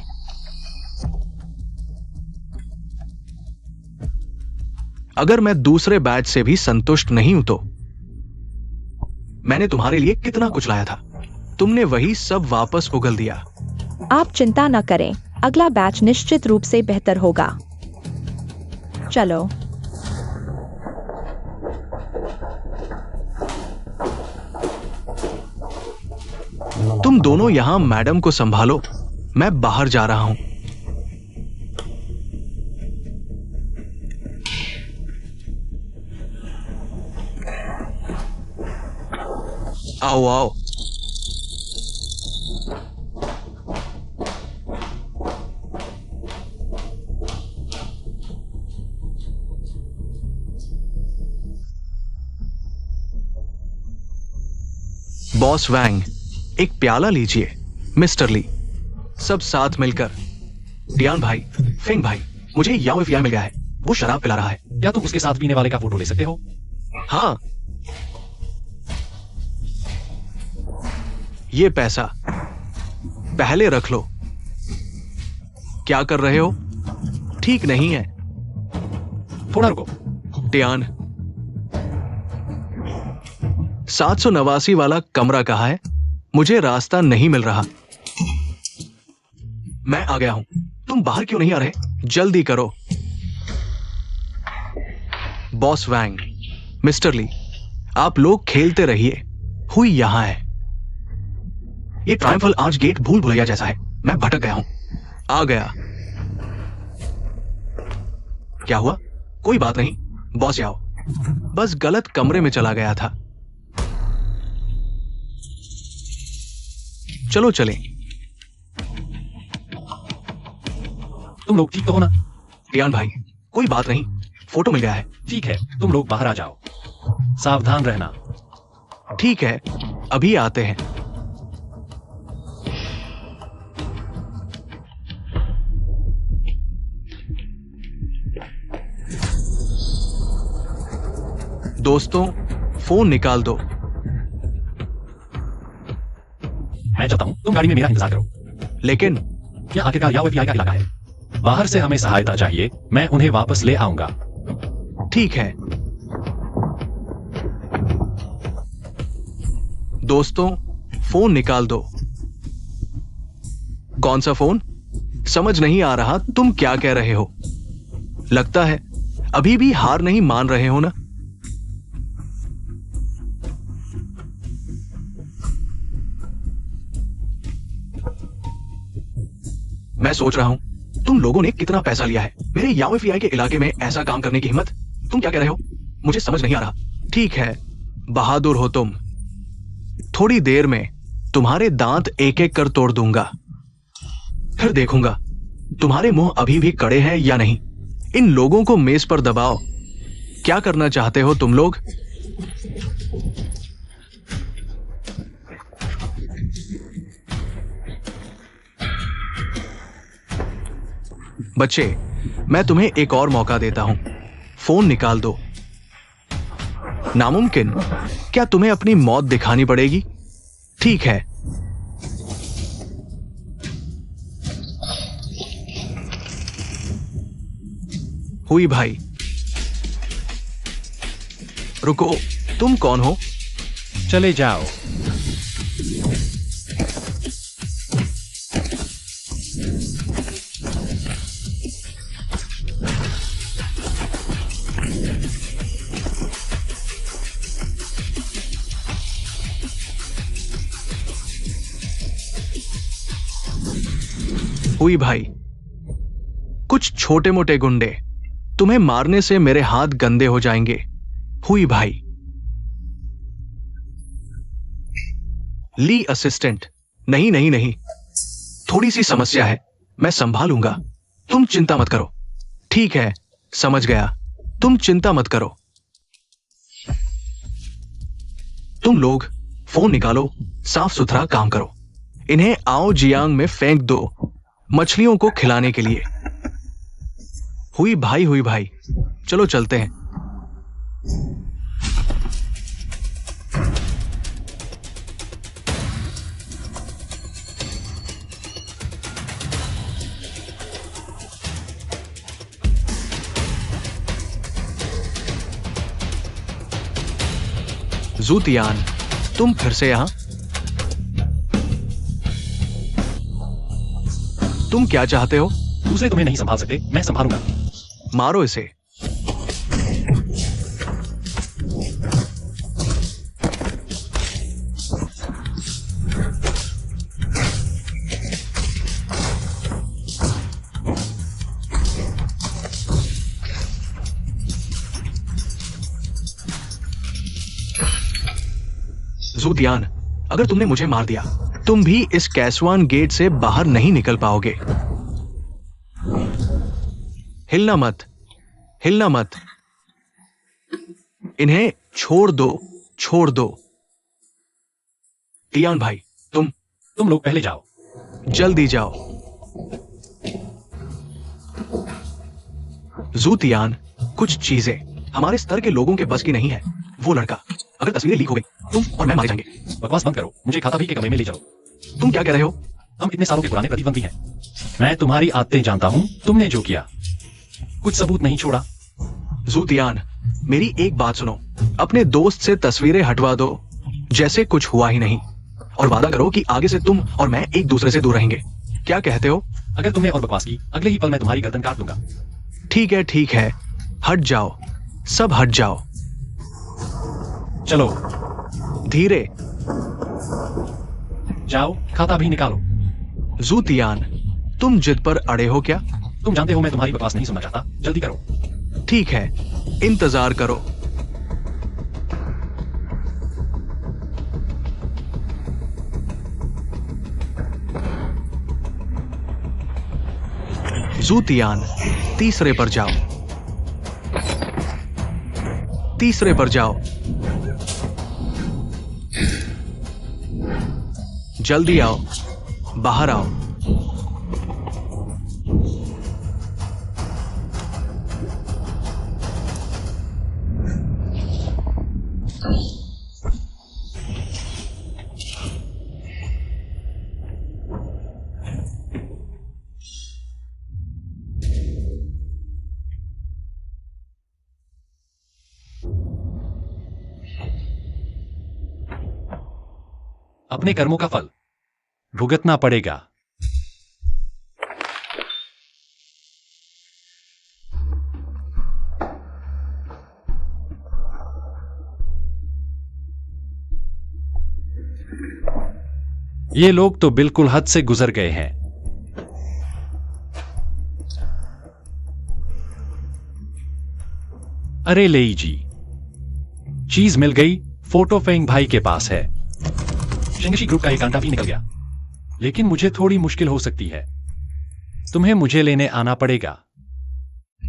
अगर मैं दूसरे बैच से भी संतुष्ट नहीं हूं तो मैंने तुम्हारे लिए कितना कुछ लाया था, तुमने वही सब वापस उगल दिया। आप चिंता न करें, अगला बैच निश्चित रूप से बेहतर होगा। चलो। तुम दोनों यहां मैडम को संभालो, मैं बाहर जा रहा हूं। आओ आओ। बॉस वैंग, एक प्याला लीजिए। मिस्टर ली, सब साथ मिलकर। डियान भाई, फेंग भाई, मुझे याओ एफआईआर मिल गया है, वो शराब पिला रहा है। क्या तुम उसके साथ पीने वाले का फोटो ले सकते हो? हाँ, ये पैसा पहले रख लो, क्या कर रहे हो? ठीक नहीं है। थोड़ा रुको। टियान, 789 वाला कमरा कहाँ है? मुझे रास्ता नहीं मिल रहा। मैं आ गया हूं। तुम बाहर क्यों नहीं आ रहे? जल्दी करो। बॉस वैंग, मिस्टर ली, आप लोग खेलते रहिए। हुई यहां है। ये ट्रायम्फल आर्च गेट भूल भुलैया जैसा है। मैं भटक गया हूं। आ गया। क्या हुआ? कोई बात नहीं, बॉस आओ। बस गलत कमरे में चला गया था। चलो चलें। तुम लोग ठीक तो हो ना? टियान भाई, कोई बात नहीं, फोटो मिल गया है। ठीक है, तुम लोग बाहर आ जाओ। सावधान रहना। ठीक है, अभी आते हैं। दोस्तों, फोन निकाल दो। मैं चाहता हूं तुम गाड़ी में मेरा इंतजार करो। लेकिन यह आखिरकार याओ एफबीआई का इलाका है। बाहर से हमें सहायता चाहिए। मैं उन्हें वापस ले आऊंगा। ठीक है। दोस्तों, फोन निकाल दो। कौन सा फोन? समझ नहीं आ रहा तुम क्या कह रहे हो। लगता है अभी भी हार नहीं मान रहे हो ना? मैं सोच रहा हूं तुम लोगों ने कितना पैसा लिया है मेरे याओ एफबीआई के इलाके में ऐसा काम करने की हिम्मत। तुम क्या कह रहे हो? मुझे समझ नहीं आ रहा। ठीक है, बहादुर हो तुम। थोड़ी देर में तुम्हारे दांत एक एक कर तोड़ दूंगा। फिर देखूंगा तुम्हारे मुंह अभी भी कड़े हैं या नहीं। इन लोगों को मेज पर दबाओ। क्या करना चाहते हो तुम लोग? बच्चे, मैं तुम्हें एक और मौका देता हूं। फोन निकाल दो। नामुमकिन? क्या तुम्हें अपनी मौत दिखानी पड़ेगी? ठीक है। हुई भाई। रुको, तुम कौन हो? चले जाओ। हुई भाई, कुछ छोटे मोटे गुंडे, तुम्हें मारने से मेरे हाथ गंदे हो जाएंगे। हुई भाई। ली असिस्टेंट, नहीं नहीं नहीं, थोड़ी सी समस्या है, मैं संभालूंगा। तुम चिंता मत करो। ठीक है, समझ गया। तुम चिंता मत करो। तुम लोग फोन निकालो, साफ सुथरा काम करो। इन्हें आओ जियांग में फेंक दो, मछलियों को खिलाने के लिए। हुई भाई, चलो चलते हैं। जूतियान, तुम फिर से यहां? तुम क्या चाहते हो? दूसरे तुम्हें नहीं संभाल सकते, मैं संभालूंगा। मारो इसे। जूतियान, अगर तुमने मुझे मार दिया, तुम भी इस कैसवान गेट से बाहर नहीं निकल पाओगे। हिलना मत, हिलना मत। इन्हें छोड़ दो, छोड़ दो। टियान भाई, तुम लोग पहले जाओ। जल्दी जाओ। जूतियान, कुछ चीजें हमारे स्तर के लोगों के बस की नहीं है। वो लड़का, अगर तस्वीरें लीक हो गई, तुम और मैं मारे जाएंगे। बकवास बंद करो, मुझे खाता भी के कमरे में ले चलो। तुम क्या कह रहे हो? हम इतने सालों के पुराने प्रतिद्वंदी हैं। मैं तुम्हारी आदतें जानता हूं, तुमने जो किया, कुछ सबूत नहीं छोड़ा। जूतियान, मेरी एक बात सुनो। अपने दोस्त से तस्वीरें हटवा दो जैसे कुछ हुआ ही नहीं, और वादा करो कि आगे से तुम और मैं एक दूसरे से दूर रहेंगे। क्या कहते हो? अगर तुमने और बकवास की, अगले ही पल मैं तुम्हारी गर्दन काट दूंगा। ठीक है, हट जाओ, सब हट जाओ। चलो धीरे। जाओ, खाता भी निकालो। जूतियान, तुम जिद पर अड़े हो क्या? तुम जानते हो मैं तुम्हारी बकवास नहीं सुनना चाहता। जल्दी करो। ठीक है, इंतजार करो। जूतियान, तीसरे पर जाओ। तीसरे पर जाओ। जल्दी आओ, बाहर आओ। अपने कर्मों का फल भुगतना पड़ेगा। ये लोग तो बिल्कुल हद से गुजर गए हैं। अरे लेई जी, चीज मिल गई। फोटो फेंग भाई के पास है। शेंगशी ग्रुप का एक कांटा भी निकल गया, लेकिन मुझे थोड़ी मुश्किल हो सकती है। तुम्हें मुझे लेने आना पड़ेगा।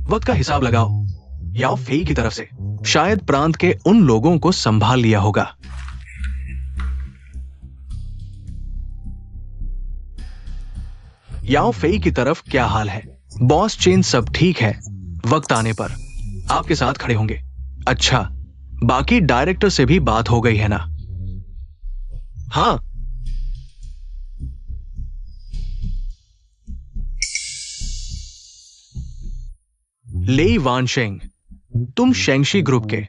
वक्त का हिसाब लगाओ। याओ फेई की तरफ से शायद प्रांत के उन लोगों को संभाल लिया होगा। याओ फेई की तरफ क्या हाल है? बॉस चेन सब ठीक है। वक्त आने पर आपके साथ खड़े होंगे। अच्छा, बाकी डायरेक्टर से भी बात हो गई है ना? हाँ। लेई वानशेंग, तुम शेंगशी ग्रुप के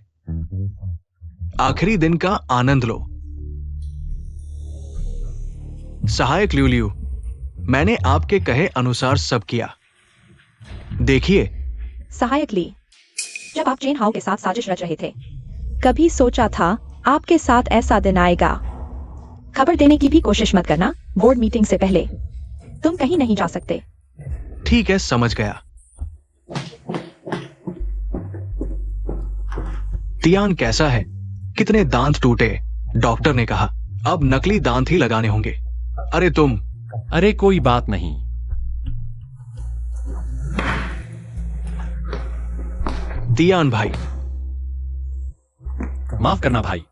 आखिरी दिन का आनंद लो। सहायक ल्यूलियू, मैंने आपके कहे अनुसार सब किया। देखिए। सहायक ली, जब आप चेन हाउ के साथ साजिश रच रहे थे, कभी सोचा था आपके साथ ऐसा दिन आएगा? खबर देने की भी कोशिश मत करना। बोर्ड मीटिंग से पहले तुम कहीं नहीं जा सकते। ठीक है, समझ गया। तियान कैसा है? कितने दांत टूटे? डॉक्टर ने कहा अब नकली दांत ही लगाने होंगे। अरे तुम। अरे कोई बात नहीं। तियान भाई। माफ करना भाई।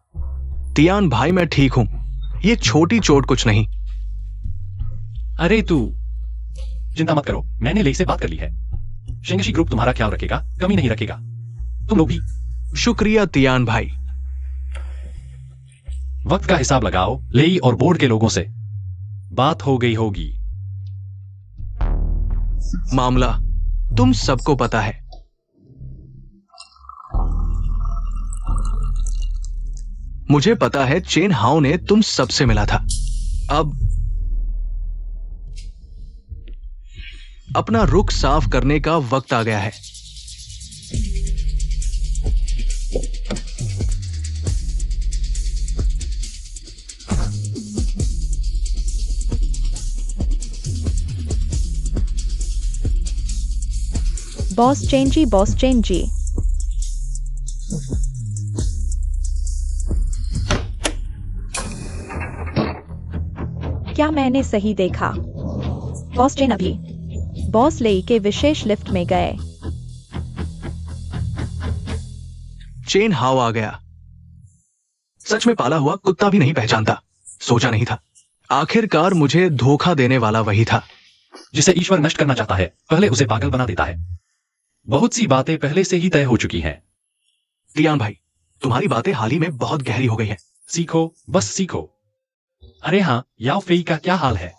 तियान भाई, मैं ठीक हूं। ये छोटी चोट कुछ नहीं। अरे तू चिंता मत करो, मैंने लेई से बात कर ली है। शेंगशी ग्रुप तुम्हारा ख्याल रखेगा, कमी नहीं रखेगा। तुम लोग भी। शुक्रिया तियान भाई। वक्त का हिसाब लगाओ। लेई और बोर्ड के लोगों से बात हो गई होगी। मामला तुम सबको पता है। मुझे पता है चेन हाउ ने तुम सबसे मिला था। अब अपना रुख साफ करने का वक्त आ गया है। बॉस चेन जी, बॉस चेन जी। क्या मैंने सही देखा? बॉस चेन अभी बॉस लेई के विशेष लिफ्ट में गए। चेन हाउ आ गया। सच में पाला हुआ कुत्ता भी नहीं पहचानता। सोचा नहीं था। आखिरकार मुझे धोखा देने वाला वही था। जिसे ईश्वर नष्ट करना चाहता है, पहले उसे पागल बना देता है। बहुत सी बातें पहले से ही तय हो चुकी हैं। तियान भाई, तुम्हारी बातें हाल ही में बहुत गहरी हो गई हैं। सीखो, बस सीखो। अरे हाँ, याओ फेई का क्या हाल है?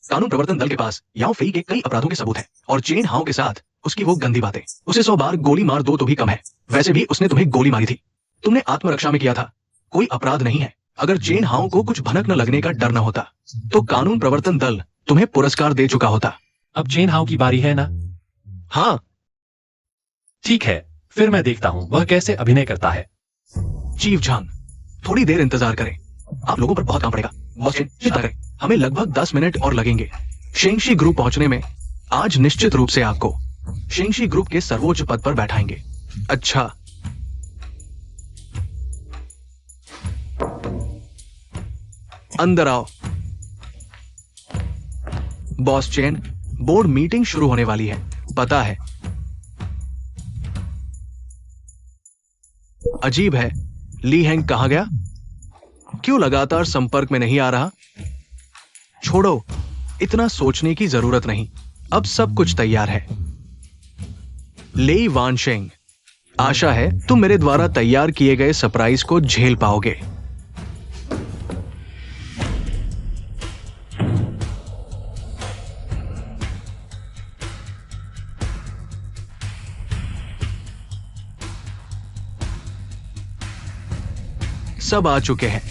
कानून प्रवर्तन दल के पास याओ फेई के कई अपराधों के सबूत हैं और चेन हाओ के साथ उसकी वो गंदी बातें। उसे 100 बार गोली मार दो तो भी कम है। वैसे भी उसने तुम्हें गोली मारी थी, तुमने आत्मरक्षा में किया था, कोई अपराध नहीं है। अगर चेन हाओ को कुछ भनक न लगने का डर न होता तो कानून प्रवर्तन दल तुम्हें पुरस्कार दे चुका होता। अब चेन हाउ की बारी है ना? हाँ, ठीक है, फिर मैं देखता हूँ वह कैसे अभिनय करता है। चीफ झांग, थोड़ी देर इंतजार करें, आप लोगों पर बहुत काम पड़ेगा। बॉस चेन, चिंता करें, हमें लगभग 10 मिनट और लगेंगे शेंगशी ग्रुप पहुंचने में। आज निश्चित रूप से आपको शेंगशी ग्रुप के सर्वोच्च पद पर बैठाएंगे। अच्छा, अंदर आओ। बॉस चेन, बोर्ड मीटिंग शुरू होने वाली है, पता है। अजीब है, ली हैंग कहां गया? क्यों लगातार संपर्क में नहीं आ रहा? छोड़ो, इतना सोचने की जरूरत नहीं, अब सब कुछ तैयार है। लेई वानशेंग, आशा है तुम मेरे द्वारा तैयार किए गए सरप्राइज को झेल पाओगे। सब आ चुके हैं।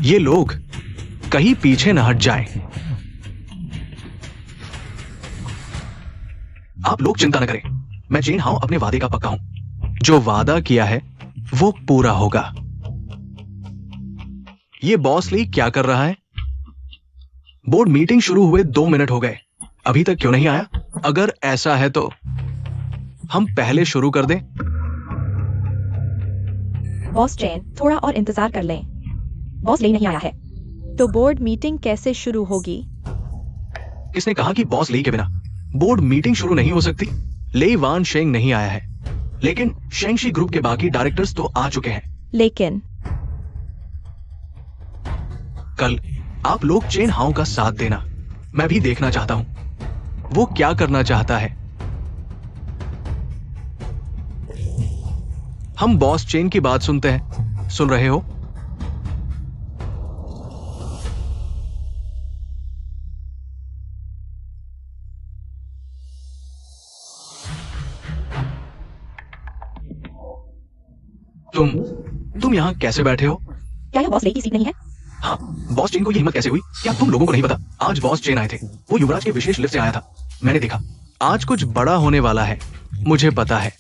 ये लोग कहीं पीछे न हट जाएं। आप लोग चिंता न करें, मैं चेन हाओ अपने वादे का पक्का हूं। जो वादा किया है वो पूरा होगा। ये बॉस ली क्या कर रहा है? बोर्ड मीटिंग शुरू हुए 2 मिनट हो गए, अभी तक क्यों नहीं आया? अगर ऐसा है तो हम पहले शुरू कर दें। बॉस चेन, थोड़ा और इंतजार कर लें, बॉस ली नहीं आया है। तो बोर्ड मीटिंग कैसे शुरू होगी? किसने कहा कि बॉस ली के बिना बोर्ड मीटिंग शुरू नहीं हो सकती? लेई वान शेंग नहीं आया है, लेकिन शेंगशी ग्रुप के बाकी डायरेक्टर्स तो आ चुके हैं। लेकिन कल आप लोग चेन हाओ का साथ देना, मैं भी देखना चाहता हूं वो क्या करना चाहता है। हम बॉस चेन की बात सुनते हैं, सुन रहे हो? तुम यहां कैसे बैठे हो? क्या यह बॉस ली की सीट नहीं है? हाँ, बॉस चेन को ये हिम्मत कैसे हुई? क्या तुम लोगों को नहीं पता? आज बॉस चेन आए थे, वो युवराज के विशेष लिफ्ट से आया था, मैंने देखा। आज कुछ बड़ा होने वाला है, मुझे पता है।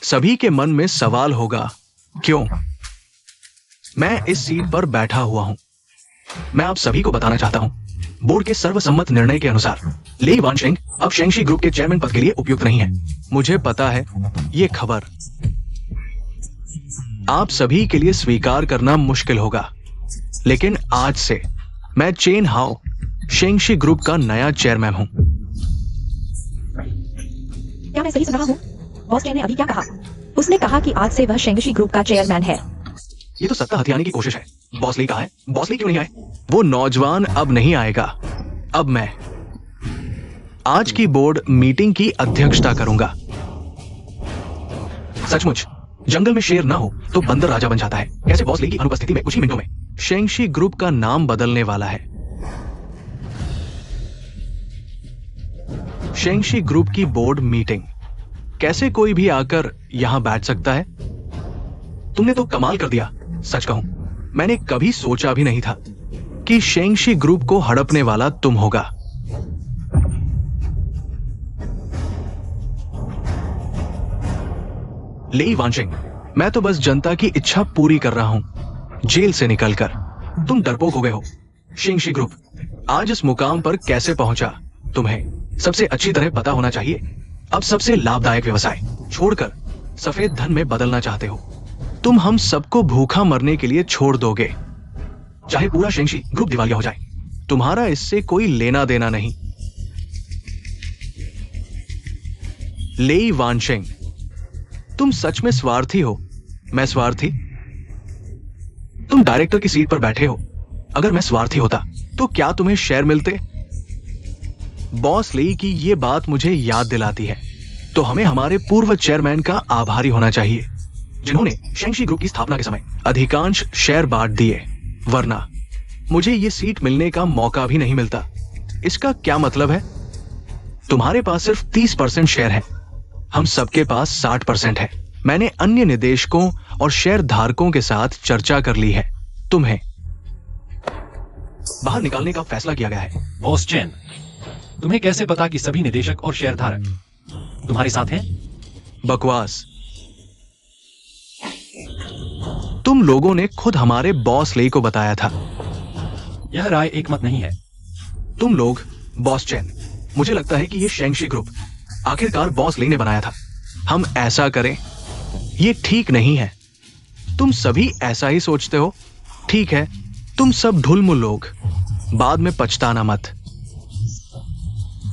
सभी के मन में सवाल होगा, क्यों मैं इस सीट पर बैठा हुआ हूं। मैं आप सभी को बताना चाहता हूं, बोर्ड के सर्वसम्मत निर्णय के अनुसार लेई वानशेंग अब शेंगशी ग्रुप के चेयरमैन पद के लिए उपयुक्त नहीं है। मुझे पता है ये खबर आप सभी के लिए स्वीकार करना मुश्किल होगा, लेकिन आज से मैं चेन हाओ शेंगशी ग्रुप का नया चेयरमैन हूं। क्या मैं सही सुन रहा हूँ? बॉस चेन ने अभी क्या कहा? उसने कहा कि आज से वह शेंगशी ग्रुप का चेयरमैन है। ये तो सत्ता हथियाने की कोशिश है। बॉस ली कहाँ है? बॉस ली क्यों नहीं आए? वो नौजवान अब नहीं आएगा। अब मैं आज की बोर्ड मीटिंग की अध्यक्षता करूंगा। सचमुच जंगल में शेर ना हो तो बंदर राजा बन जाता है। कैसे बॉस ली की अनुपस्थिति में कुछ ही मिनटों में शेंगशी ग्रुप का नाम बदलने वाला है। शेंगशी ग्रुप की बोर्ड मीटिंग, कैसे कोई भी आकर यहां बैठ सकता है? तुमने तो कमाल कर दिया। सच कहूं, मैंने कभी सोचा भी नहीं था कि शेंगशी ग्रुप को हड़पने वाला तुम होगा। लेई वानशेंग, मैं तो बस जनता की इच्छा पूरी कर रहा हूं। जेल से निकलकर तुम डरपोक हो गए हो। शेंगशी ग्रुप आज इस मुकाम पर कैसे पहुंचा, तुम्हें सबसे अच्छी तरह पता होना चाहिए। अब सबसे लाभदायक व्यवसाय छोड़कर सफेद धन में बदलना चाहते हो। तुम हम सबको भूखा मरने के लिए छोड़ दोगे, चाहे पूरा शेंगशी ग्रुप दिवालिया हो जाए। तुम्हारा इससे कोई लेना देना नहीं। लेई वानशेंग, तुम सच में स्वार्थी हो। मैं स्वार्थी? तुम डायरेक्टर की सीट पर बैठे हो। अगर मैं स्वार्थी होता तो क्या तुम्हें शेयर मिलते? बॉस ली की ये बात मुझे याद दिलाती है, तो हमें हमारे पूर्व चेयरमैन का आभारी होना चाहिए। जिन्होंने शेंगशी ग्रुप की स्थापना के समय अधिकांश शेयर बांट दिए, वरना मुझे ये सीट मिलने का मौका भी नहीं मिलता। इसका क्या मतलब है? तुम्हारे पास सिर्फ 30% शेयर है, हम सबके पास 60% है। मैंने अन्य निदेशकों और शेयर धारकों के साथ चर्चा कर ली है। तुम्हें बाहर निकालने का फैसला किया गया है। बॉस चेन, तुम्हें कैसे पता कि सभी निदेशक और शेयरधारक तुम्हारे साथ हैं? बकवास। तुम लोगों ने खुद हमारे बॉस ले को बताया था। यह राय एकमत नहीं है। तुम लोग, बॉस चेन, मुझे लगता है कि ये शेंगशी ग्रुप आखिरकार बॉस ले ने बनाया था। हम ऐसा करें, ये ठीक नहीं है। तुम सभी ऐसा ही सोचते हो। ठीक है, तुम सब ढुलमुल लोग, बाद में पछताना मत।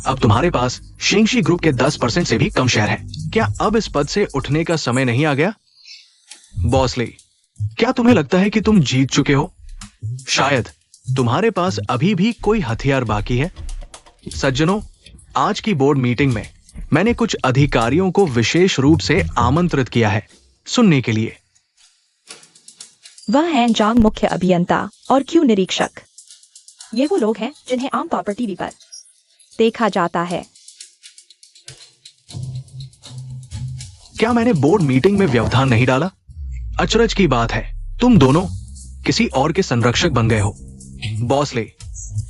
अब तुम्हारे पास शेंगशी ग्रुप के 10% से भी कम शेयर है। क्या अब इस पद से उठने का समय नहीं आ गया? बॉस ले, क्या तुम्हें लगता है कि तुम जीत चुके हो? शायद तुम्हारे पास अभी भी कोई हथियार बाकी है। सज्जनों, आज की बोर्ड मीटिंग में मैंने कुछ अधिकारियों को विशेष रूप से आमंत्रित किया है सुनने के लिए। वह हैं जांग मुख्य अभियंता और क्यू निरीक्षक। ये वो लोग हैं जिन्हें आमतौर पर टीवी पर देखा जाता है। क्या मैंने बोर्ड मीटिंग में व्यवधान नहीं डाला? अचरज की बात है, तुम दोनों किसी और के संरक्षक बन गए हो। बॉस ले,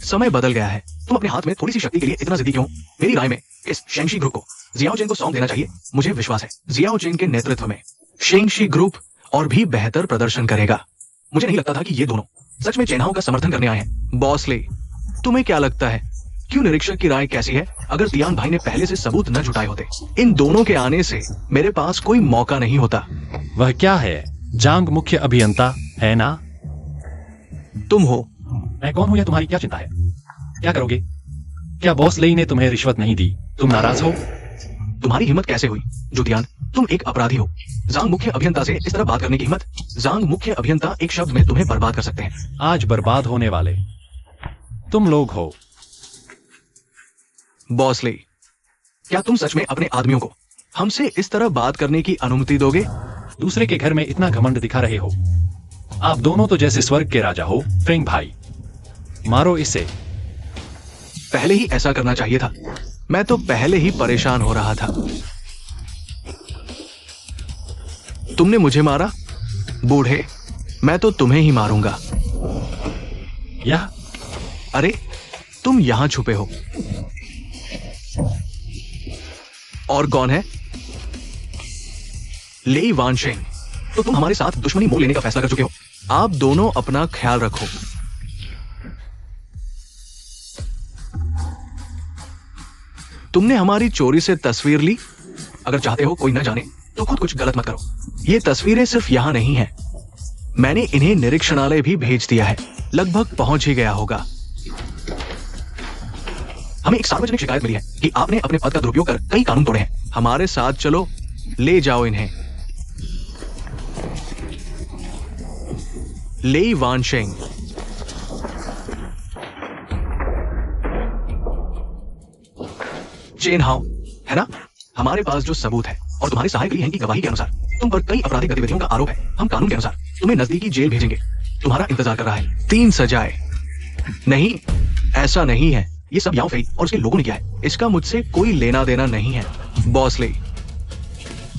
समय बदल गया है। तुम अपने हाथ में थोड़ी सी शक्ति के लिए इतना जिद्दी क्यों? मेरी राय में इस शेंगशी ग्रुप को जियाओ चेन को सौंप देना चाहिए। मुझे विश्वास है जियाओ चेन के नेतृत्व में शेंगशी ग्रुप और भी बेहतर प्रदर्शन करेगा। मुझे नहीं लगता था कि ये दोनों सच में चेन्हाओं का समर्थन करने आए हैं। बॉस ले, तुम्हें क्या लगता है, क्यों निरीक्षक की राय कैसी है? अगर तियान भाई ने पहले से सबूत न जुटाए होते, इन दोनों के आने से मेरे पास कोई मौका नहीं होता। वह क्या है? जांग मुख्य अभियंता है ना? तुम हो। मैं कौन हूं या तुम्हारी क्या चिंता है? क्या करोगे? क्या बॉस लेई ने तुम्हें रिश्वत नहीं दी? तुम नाराज हो? तुम्हारी हिम्मत कैसे हुई जुतियान? तुम एक अपराधी हो। जांग मुख्य अभियंता से इस तरह बात करने की हिम्मत? जांग मुख्य अभियंता एक शब्द में तुम्हें बर्बाद कर सकते हैं। आज बर्बाद होने वाले तुम लोग हो। बॉस ले, क्या तुम सच में अपने आदमियों को हमसे इस तरह बात करने की अनुमति दोगे? दूसरे के घर में इतना घमंड दिखा रहे हो। आप दोनों तो जैसे स्वर्ग के राजा हो। फेंग भाई, मारो इसे। पहले ही ऐसा करना चाहिए था। मैं तो पहले ही परेशान हो रहा था। तुमने मुझे मारा? बूढ़े, मैं तो तुम्हें ही मारूंगा। यह अरे, तुम यहां छुपे हो। और कौन है? लेई वानशेंग। तो तुम हमारे साथ दुश्मनी मोल लेने का फैसला कर चुके हो। आप दोनों अपना ख्याल रखो। तुमने हमारी चोरी से तस्वीर ली। अगर चाहते हो कोई न जाने तो खुद कुछ गलत मत करो। ये तस्वीरें सिर्फ यहां नहीं हैं, मैंने इन्हें निरीक्षणालय भी भेज दिया है। लगभग पहुंच ही गया होगा। हमें एक सार्वजनिक शिकायत मिली है कि आपने अपने पद का दुरुपयोग कर कई कानून तोड़े हैं। हमारे साथ चलो, ले जाओ इन्हें। लेई वानशेंग, चेन हाओ, है ना? हमारे पास जो सबूत है और तुम्हारे सहायक ली की गवाही के अनुसार तुम पर कई आपराधिक गतिविधियों का आरोप है। हम कानून के अनुसार तुम्हें नजदीकी जेल भेजेंगे। तुम्हारा इंतजार कर रहा है 3 सजाएं। नहीं, ऐसा नहीं है। ये सब याओ फेई और उसके लोगों ने किया है। इसका मुझसे कोई लेना देना नहीं है। बॉस ले,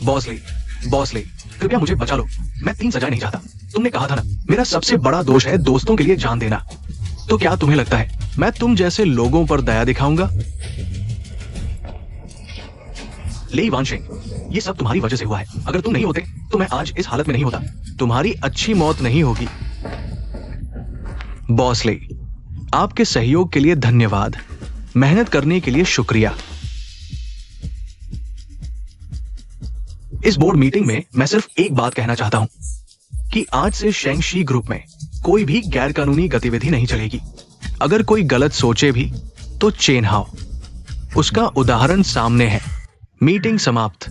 बॉस ले, बॉस ले, कृपया मुझे बचा लो। मैं 3 सजाएं नहीं चाहता। तुमने कहा था ना, मेरा सबसे बड़ा दोष है दोस्तों के लिए जान देना। तो क्या तुम्हें लगता है मैं तुम जैसे लोगों पर दया दिखाऊंगा? लेई वानशेंग, ये सब तुम्हारी वजह से हुआ है। अगर तुम नहीं होते तो मैं आज इस हालत में नहीं होता। तुम्हारी अच्छी मौत नहीं होगी। बॉस ले, आपके सहयोग के लिए धन्यवाद। मेहनत करने के लिए शुक्रिया। इस बोर्ड मीटिंग में मैं सिर्फ एक बात कहना चाहता हूं कि आज से शेंगशी ग्रुप में कोई भी गैर कानूनी गतिविधि नहीं चलेगी। अगर कोई गलत सोचे भी तो चेन हाओ, उसका उदाहरण सामने है। मीटिंग समाप्त।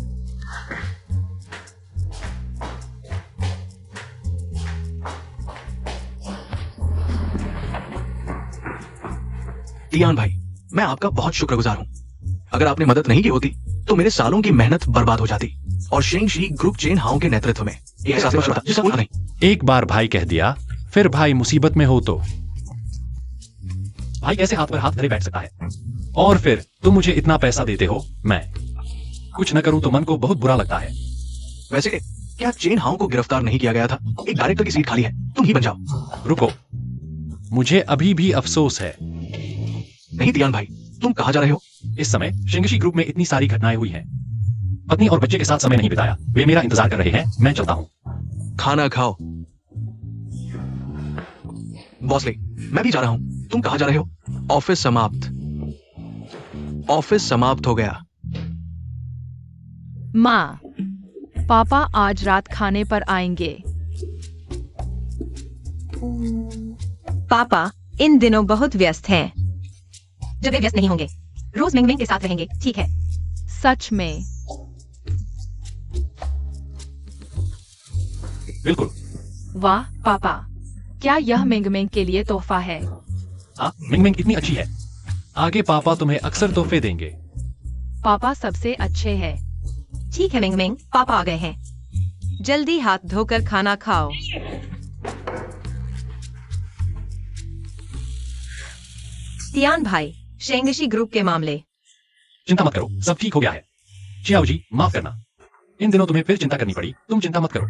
तियान भाई, मैं आपका बहुत शुक्रगुजार हूं। अगर आपने मदद नहीं की होती तो मेरे सालों की मेहनत बर्बाद हो जाती। और शेंगशी ग्रुप चेन हाउ के नेतृत्व में एक ऐसा मशवरा था जिसका कोई नहीं। एक बार भाई कह दिया, फिर भाई मुसीबत में हो तो भाई कैसे हाथ पर हाथ धरे बैठ सकता है? और फिर तुम मुझे इतना पैसा देते हो, मैं कुछ न करूं तो मन को बहुत बुरा लगता है। वैसे क्या चेन हाउ को गिरफ्तार नहीं किया गया था? एक डायरेक्टर की सीट खाली है, तुम ही बन जाओ। रुको, मुझे अभी भी अफसोस है। नहीं तियान भाई, तुम कहाँ जा रहे हो? इस समय शेंगशी ग्रुप में इतनी सारी घटनाएं हुई हैं। पत्नी और बच्चे के साथ समय नहीं बिताया, वे मेरा इंतजार कर रहे हैं, मैं चलता हूं। खाना खाओ। बॉसले, मैं भी जा रहा हूं, तुम कहाँ जा रहे हो? ऑफिस समाप्त। ऑफिस समाप्त हो गया। माँ, पापा आज रात खाने पर आएंगे। पापा इन दिनों बहुत व्यस्त हैं। जब वे व्यस्त नहीं होंगे, रोज मिंग मिंग के साथ रहेंगे, ठीक है? सच में? बिल्कुल। वाह पापा, क्या यह मिंग मिंग के लिए तोहफा है? हाँ, मिंग मिंग इतनी अच्छी है, आगे पापा तुम्हें अक्सर तोहफे देंगे। पापा सबसे अच्छे हैं। ठीक है मिंग मिंग, पापा आ गए हैं। जल्दी हाथ धोकर खाना खाओ। तियान भाई, शेंगशी ग्रुप के मामले। चिंता मत करो, सब ठीक हो गया है। चियाओ जी, माफ करना, इन दिनों तुम्हें फिर चिंता करनी पड़ी। तुम चिंता मत करो,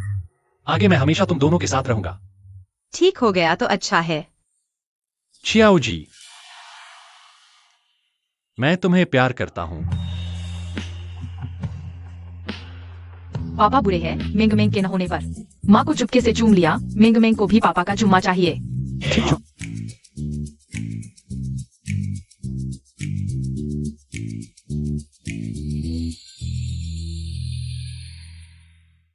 आगे मैं हमेशा तुम दोनों के साथ रहूंगा। ठीक हो गया तो अच्छा है। चियाओ जी, मैं तुम्हें प्यार करता हूं। पापा बुरे हैं मिंग मिंग के न होने पर। माँ को चुपके से चूम लिया, मिंग मिंग को भी पापा का चुम्मा चाहिए। चुप,